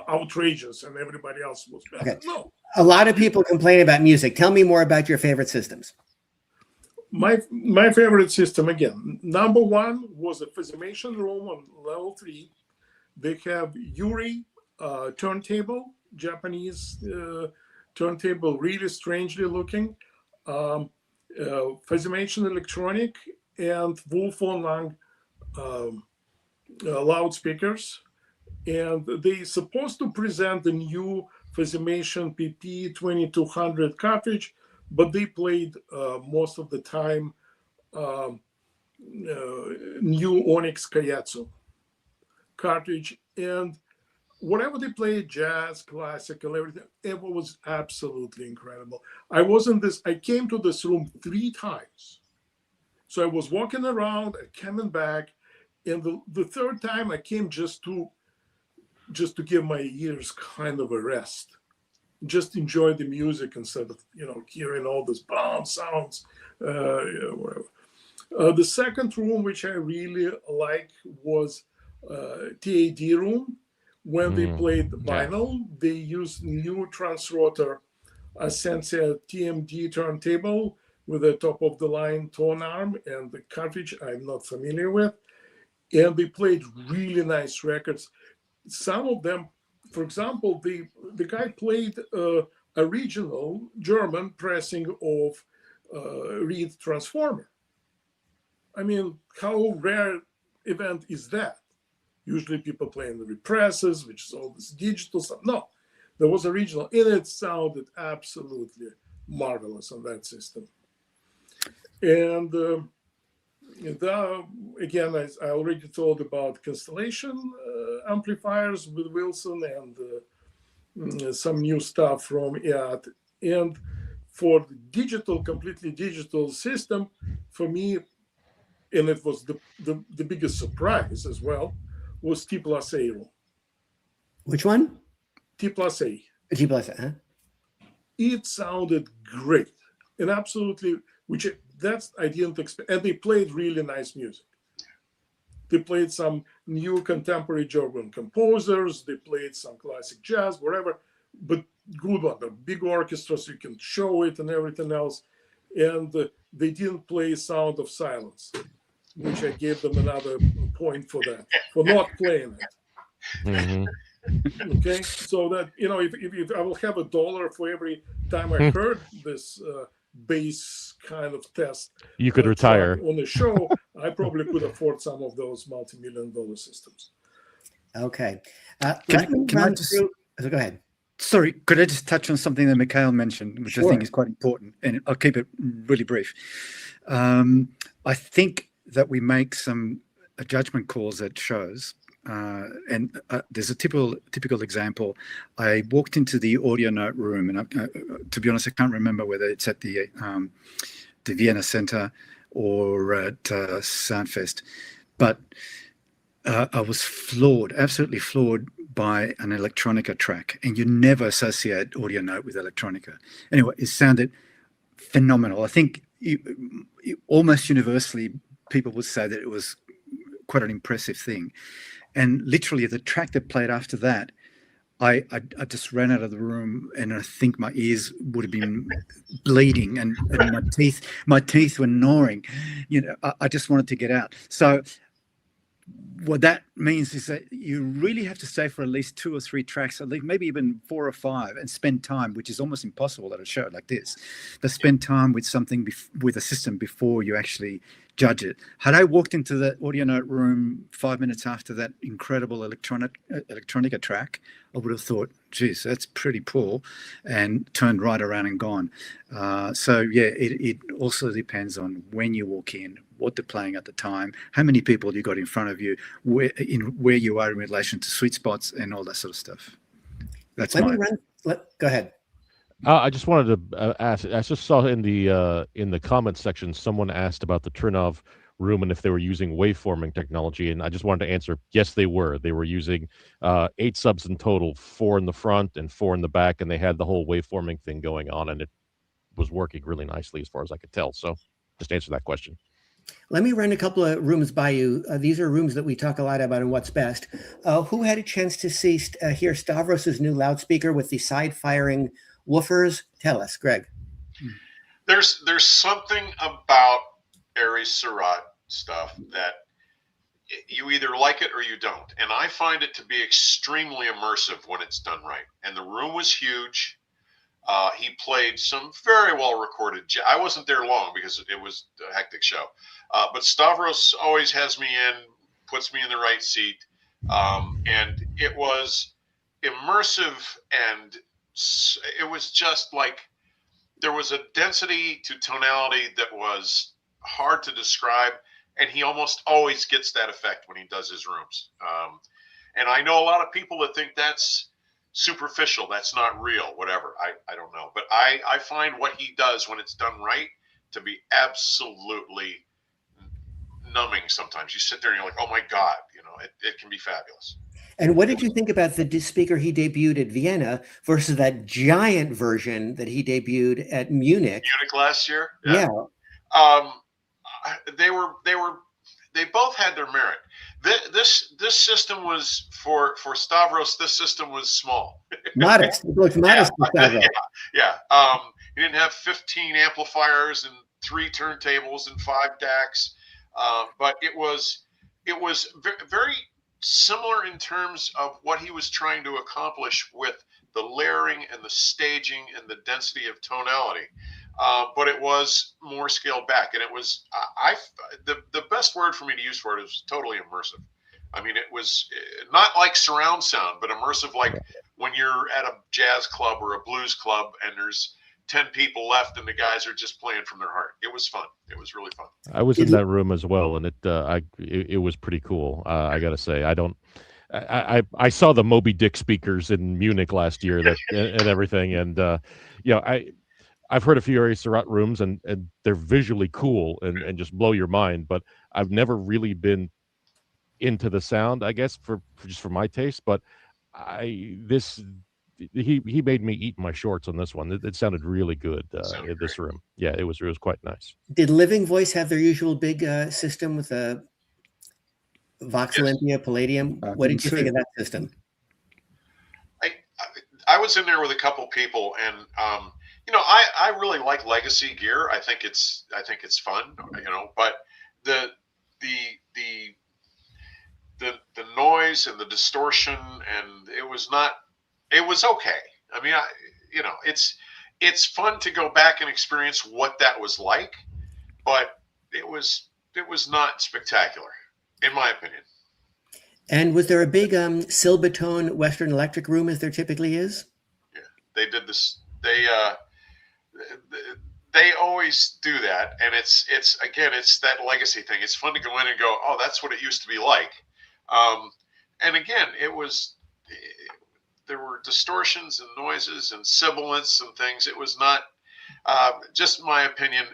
E: outrageous and everybody else was better.
A: Okay.
E: No.
A: A lot of people complain about music. Tell me more about your favorite systems.
E: My favorite system, again, number one was a Physimation room on level 3. They have Yuri turntable, Japanese turntable, really strangely looking, Physimation electronic, and Wolf-on-Lang loudspeakers. And they're supposed to present the new Physimation PP 2200 cartridge, but they played most of the time new Onyx Kayatsu cartridge, and whatever they played, jazz, classical, everything, it was absolutely incredible. I came to this room 3 times. So I was walking around, coming back, and the third time I came just to give my ears kind of a rest. Just enjoy the music instead of hearing all this bomb sounds, whatever. The second room, which I really like, was TAD room. When they played vinyl, they used new Transrotor Sensia TMD turntable with a top-of-the-line tone arm, and the cartridge I'm not familiar with. And they played really nice records. Some of them, for example, the guy played original German pressing of Reed Transformer. I mean, how rare event is that? Usually people play in the represses, which is all this digital stuff. No, there was original, and it sounded absolutely marvelous on that system. And again, I already told about Constellation amplifiers with Wilson, and some new stuff from it. And for digital, completely digital system, for me, and it was the biggest surprise as well, was T plus A room.
A: Which one?
E: T plus A.
A: T plus A, huh?
E: It sounded great. And absolutely, I didn't expect. And they played really nice music. They played some new contemporary German composers. They played some classic jazz, whatever, but good one. A big orchestra, so you can show it and everything else. And they didn't play Sound of Silence, which I gave them another point for that, for not playing it.
D: Mm-hmm.
E: Okay, so that, if I will have $1 for every time I heard this bass kind of test,
D: You could retire
E: on the show, I probably could afford some of those multi-million-dollar systems.
A: Okay.
C: Can I just
A: go ahead.
C: Sorry, could I just touch on something that Mikhail mentioned, which I think is quite important, and I'll keep it really brief. I think that we make some judgment calls at shows, and there's a typical example. I walked into the audio note room, and to be honest, I can't remember whether it's at the Vienna Center or at Soundfest, but I was floored, absolutely floored by an electronica track, and you never associate audio note with electronica. Anyway, it sounded phenomenal. I think almost universally people would say that it was quite an impressive thing. And literally the track that played after that, I just ran out of the room, and I think my ears would have been bleeding, and my teeth were gnawing. I just wanted to get out. So what that means is that you really have to stay for at least 2 or 3 tracks, at least maybe even 4 or 5, and spend time, which is almost impossible at a show like this, to spend time with something, with a system, before you actually judge it. Had I walked into the audio note room 5 minutes after that incredible electronica track, I would have thought, geez, that's pretty poor, and turned right around and gone. So yeah, it also depends on when you walk in, what they're playing at the time, how many people you got in front of you, where you are in relation to sweet spots, and all that sort of stuff. That's
A: Go ahead.
D: I just wanted to ask. I just saw in the comments section someone asked about the Trinov room and if they were using waveforming technology, and I just wanted to answer, yes, they were. They were using 8 subs in total, 4 in the front and 4 in the back, and they had the whole waveforming thing going on, and it was working really nicely as far as I could tell. So, just answer that question.
A: Let me run a couple of rooms by you. These are rooms that we talk a lot about in What's Best. Who had a chance to hear Stavros's new loudspeaker with the side-firing woofers? Tell us, Greg.
B: There's something about Aries Surat stuff that you either like it or you don't. And I find it to be extremely immersive when it's done right. And the room was huge. He played some very well recorded. I wasn't there long because it was a hectic show. But Stavros always has me in, puts me in the right seat. And it was immersive, and it was just like there was a density to tonality that was hard to describe. And he almost always gets that effect when he does his rooms. And I know a lot of people that think that's superficial, that's not real, whatever. I don't know. But I find what he does when it's done right to be absolutely numbing sometimes. You sit there and you're like, oh my God, it can be fabulous.
A: And what did you think about the speaker he debuted at Vienna versus that giant version that he debuted at Munich?
B: Munich last year?
A: Yeah.
B: They both had their merit. This system was for Stavros. This system was small,
A: modest. It looked modest for Stavros.
B: Yeah. He didn't have 15 amplifiers and 3 turntables and 5 DACs, but it was very similar in terms of what he was trying to accomplish with the layering and the staging and the density of tonality. But it was more scaled back, and it was the best word for me to use for it is totally immersive. I mean, it was not like surround sound, but immersive, like when you're at a jazz club or a blues club and there's 10 people left and the guys are just playing from their heart. It was fun. It was really fun.
D: I was in that room as well, and it was pretty cool. I gotta say, I saw the Moby Dick speakers in Munich last year and everything, and I've heard a few Area Surround rooms, and they're visually cool and just blow your mind. But I've never really been into the sound, I guess, for my taste. But he made me eat my shorts on this one. It sounded really good in this room. Yeah, it was quite nice.
A: Did Living Voice have their usual big system with a Vox Olympia Palladium? What did you think of that system?
B: I was in there with a couple people, and I really like legacy gear. I think it's fun, but the noise and the distortion, and it was okay. I mean, it's fun to go back and experience what that was like, but it was not spectacular, in my opinion.
A: And was there a big Silbatone Western Electric room as there typically is?
B: Yeah, they did this. They always do that, and it's that legacy thing. It's fun to go in and go, oh, that's what it used to be like. And again, there were distortions and noises and sibilance and things. It was not just my opinion.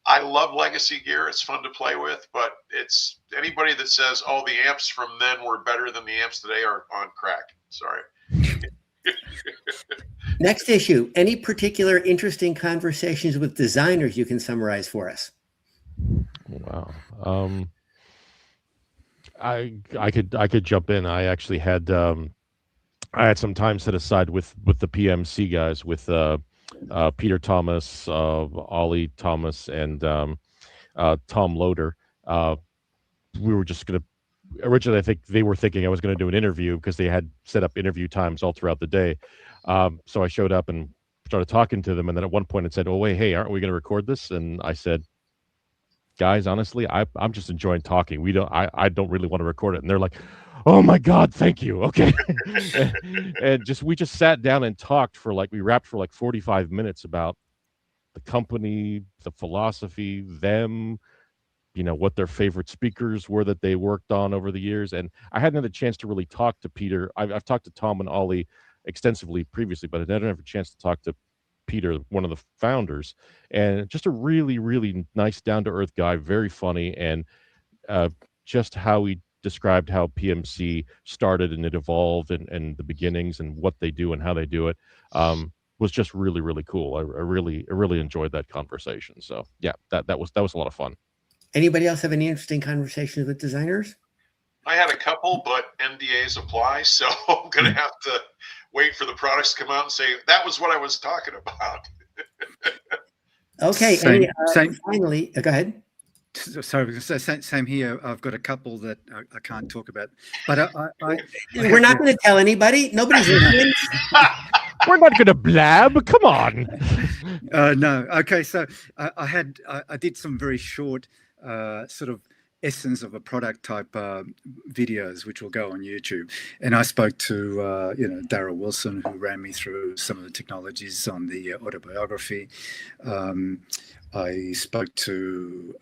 B: I love legacy gear. It's fun to play with, but it's anybody that says, oh, the amps from then were better than the amps today are on crack. Sorry.
A: Next issue, any particular interesting conversations with designers you can summarize for us?
D: Wow. I could jump in. I actually had I had some time set aside with the PMC guys, with Peter Thomas, Ollie Thomas, and Tom Loader. We were just going to, originally I think they were thinking I was going to do an interview because they had set up interview times all throughout the day. So I showed up and started talking to them, and then at one point it said, oh wait, hey, aren't we going to record this? And I said, guys, honestly, I'm just enjoying talking. I don't really want to record it. And they're like, oh my God, thank you. Okay. and we just sat down and talked we rapped for like 45 minutes about the company, the philosophy, them, what their favorite speakers were that they worked on over the years. And I hadn't had a chance to really talk to Peter. I've talked to Tom and Ollie extensively previously, but I didn't have a chance to talk to Peter, one of the founders, and just a really, really nice, down-to-earth guy, very funny, and just how he described how PMC started and it evolved and the beginnings and what they do and how they do it was just really, really cool. I really enjoyed that conversation. So yeah, that was a lot of fun.
A: Anybody else have any interesting conversations with designers?
B: I had a couple, but NDAs apply, so I'm going to have to wait for the products to come out and say, that was what I was talking about.
A: Okay. Finally, go ahead.
C: Sorry, same here. I've got a couple that I can't talk about, but
A: we're not going to tell anybody. Nobody's listening.
D: We're not going to blab. Come on.
C: No. Okay. So I did some very short sort of essence of a product type videos, which will go on YouTube. And I spoke to Darryl Wilson, who ran me through some of the technologies on the autobiography. I spoke to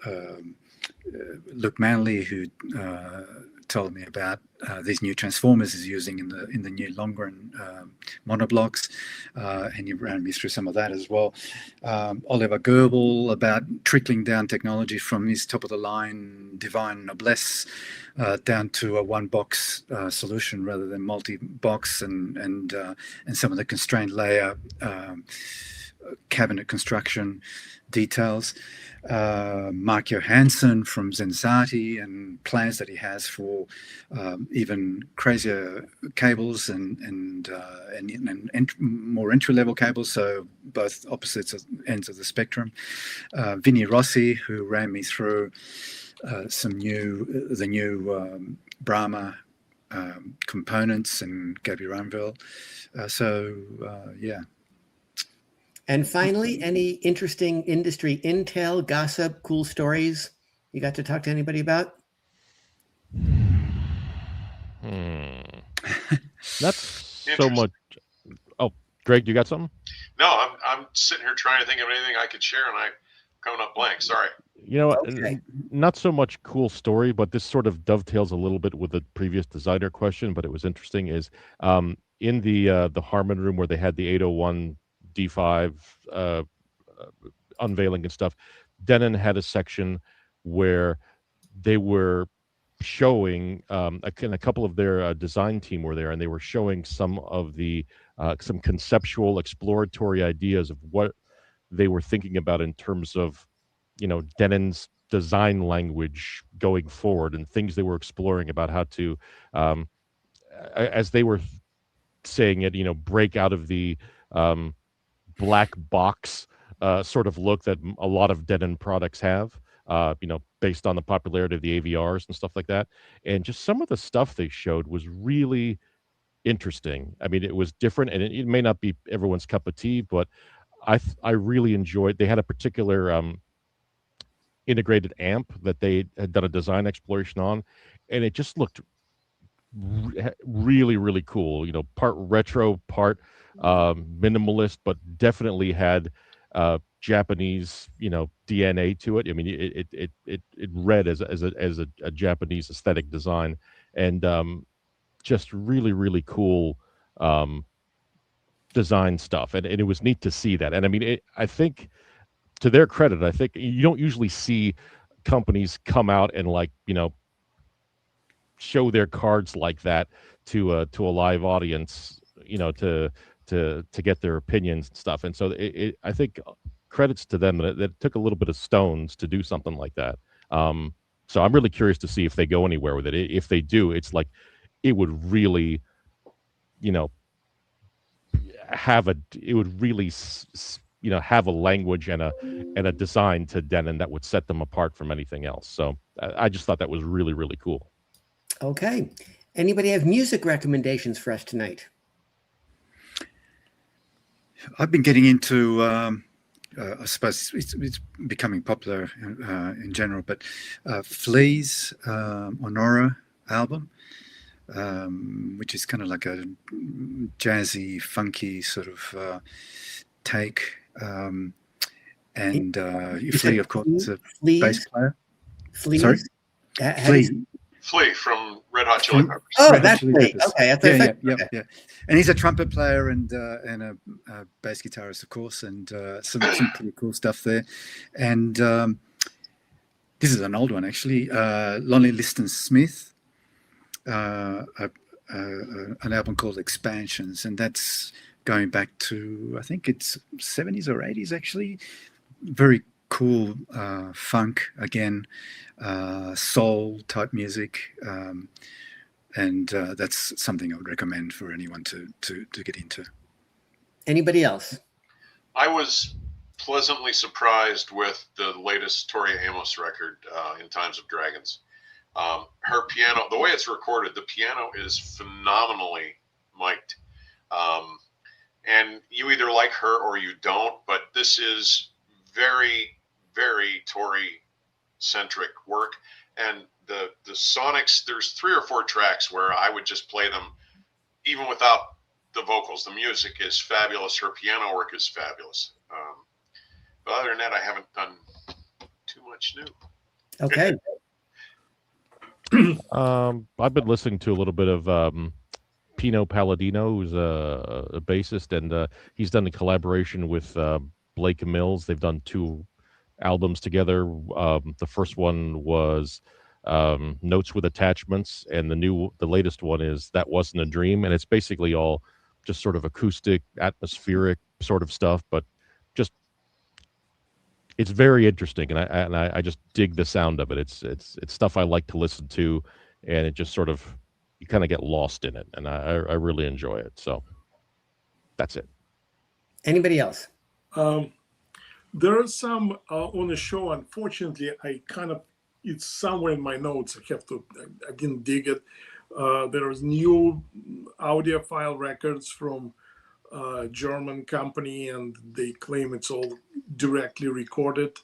C: Luke Manley, who told me about these new transformers he's using in the new Longren monoblocks, and he ran me through some of that as well. Oliver Goebel about trickling down technology from his top of the line divine noblesse down to a one box solution rather than multi-box, and some of the constrained layer cabinet construction details. Mark Johansson from Zensati and plans that he has for even crazier cables and more entry-level cables, so both opposites ends of the spectrum. Vinny Rossi, who ran me through the new Brahma components, and Gabby Ranville. Yeah.
A: And finally, any interesting industry intel, gossip, cool stories you got to talk to anybody about?
D: That's so much. Oh, Greg, you got something?
B: No, I'm sitting here trying to think of anything I could share, and coming up blank. Sorry.
D: You know,
A: Okay.
D: not so much cool story, but this sort of dovetails a little bit with the previous designer question. But it was interesting. Is in the Harmon room where they had the 801 D5 unveiling and stuff, Denon had a section where they were showing a couple of their design team were there, and they were showing some of the some conceptual exploratory ideas of what they were thinking about in terms of, you know, Denon's design language going forward, and things they were exploring about how to as they were saying it, you know, break out of the black box sort of look that a lot of Denon products have, you know, based on the popularity of the AVRs and stuff like that. And just some of the stuff they showed was really interesting. I mean, it was different, and it may not be everyone's cup of tea, but I really enjoyed. They had a particular integrated amp that they had done a design exploration on, and it just looked really, really cool. You know, part retro, part minimalist, but definitely had Japanese, you know, DNA to it. I mean, it read as a Japanese aesthetic design, and just really, really cool design stuff. And it was neat to see that. And I mean, I think, to their credit, I think you don't usually see companies come out and, like, you know, show their cards like that to a live audience, you know, to get their opinions and stuff. And so I think credits to them that it took a little bit of stones to do something like that. So I'm really curious to see if they go anywhere with it. If they do, it's like it would really, you know, it would really you know, have a language and a design to Denon that would set them apart from anything else. So I just thought that was really, really cool.
A: Okay. Anybody have music recommendations for us tonight?
C: I've been getting into, I suppose it's becoming popular in general, but Flea's Honora album, which is kind of like a jazzy, funky sort of take. And Flea, of course, is a bass player.
A: Flea?
C: Sorry?
B: Flea from Red Hot Chili Peppers.
A: Oh, that's Flea. Okay.
C: Yeah. And he's a trumpet player and a bass guitarist, of course, and some pretty cool stuff there. And this is an old one, actually. Lonnie Liston Smith, an album called Expansions, and that's going back to, I think it's 70s or 80s, actually. Very cool funk, again, soul type music, and that's something I would recommend for anyone to get into.
A: Anybody else?
B: I was pleasantly surprised with the latest Tori Amos record, In Times of Dragons. Her piano, the way it's recorded, the piano is phenomenally mic'd. And you either like her or you don't, but this is very, very Tori-centric work. And the sonics, there's 3 or 4 tracks where I would just play them even without the vocals. The music is fabulous. Her piano work is fabulous. But other than that, I haven't done too much new.
A: Okay.
D: I've been listening to a little bit of Pino Palladino, who's a bassist, and he's done a collaboration with Blake Mills. They've done 2 albums together. The first one was Notes with Attachments, and the latest one is That Wasn't a Dream, and it's basically all just sort of acoustic, atmospheric sort of stuff, but just it's very interesting, and I just dig the sound of it. It's stuff I like to listen to, and it just sort of, you kind of get lost in it, and I really enjoy it. So that's it.
A: Anybody else?
E: There are some on the show. Unfortunately, it's somewhere in my notes. I didn't dig it. There's new audiophile records from a German company, and they claim it's all directly recorded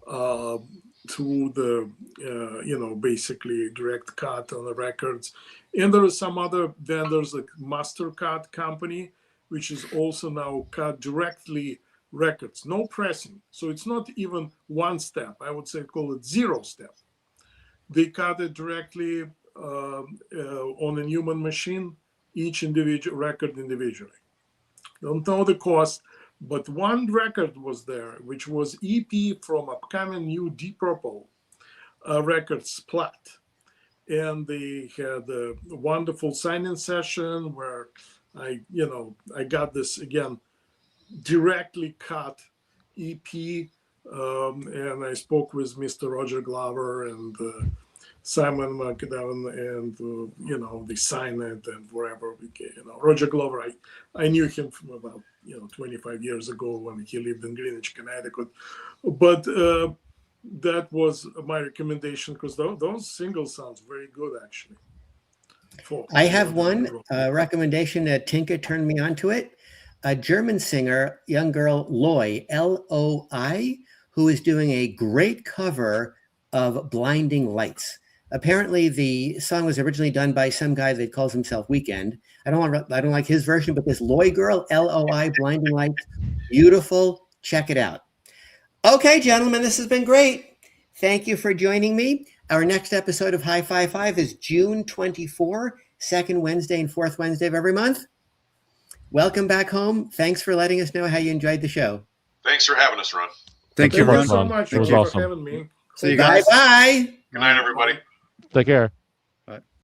E: through the, basically direct cut on the records. And there are some other vendors like Mastercard company, which is also now cut directly records, no pressing. So it's not even one step. I would say call it 0 step. They cut it directly on a Newman machine, each individual record individually. Don't know the cost, but one record was there, which was EP from upcoming new Deep Purple record Splat. And they had a wonderful signing session where I got this again directly cut EP, and I spoke with Mr. Roger Glover and Simon McDown, and they signed it and wherever we came. Roger Glover, I knew him from about 25 years ago when he lived in Greenwich, Connecticut, but that was my recommendation because those singles sounds very good actually.
A: I have one recommendation that Tinka turned me onto it. A German singer, young girl Loi, Loi, who is doing a great cover of Blinding Lights. Apparently, the song was originally done by some guy that calls himself Weekend. I don't like his version, but this Loi girl, Loi, Blinding Lights, beautiful. Check it out. Okay, gentlemen, this has been great. Thank you for joining me. Our next episode of HiFi 5 is June 24, second Wednesday and fourth Wednesday of every month. Welcome back home. Thanks for letting us know how you enjoyed the show.
B: Thanks for having us, Ron.
C: Thank you,
E: Thank you
C: Ron.
E: so much.
D: It was
E: Thank you
D: awesome.
E: for having me.
C: See you guys.
A: Bye-bye.
B: Good night, everybody.
D: Take care.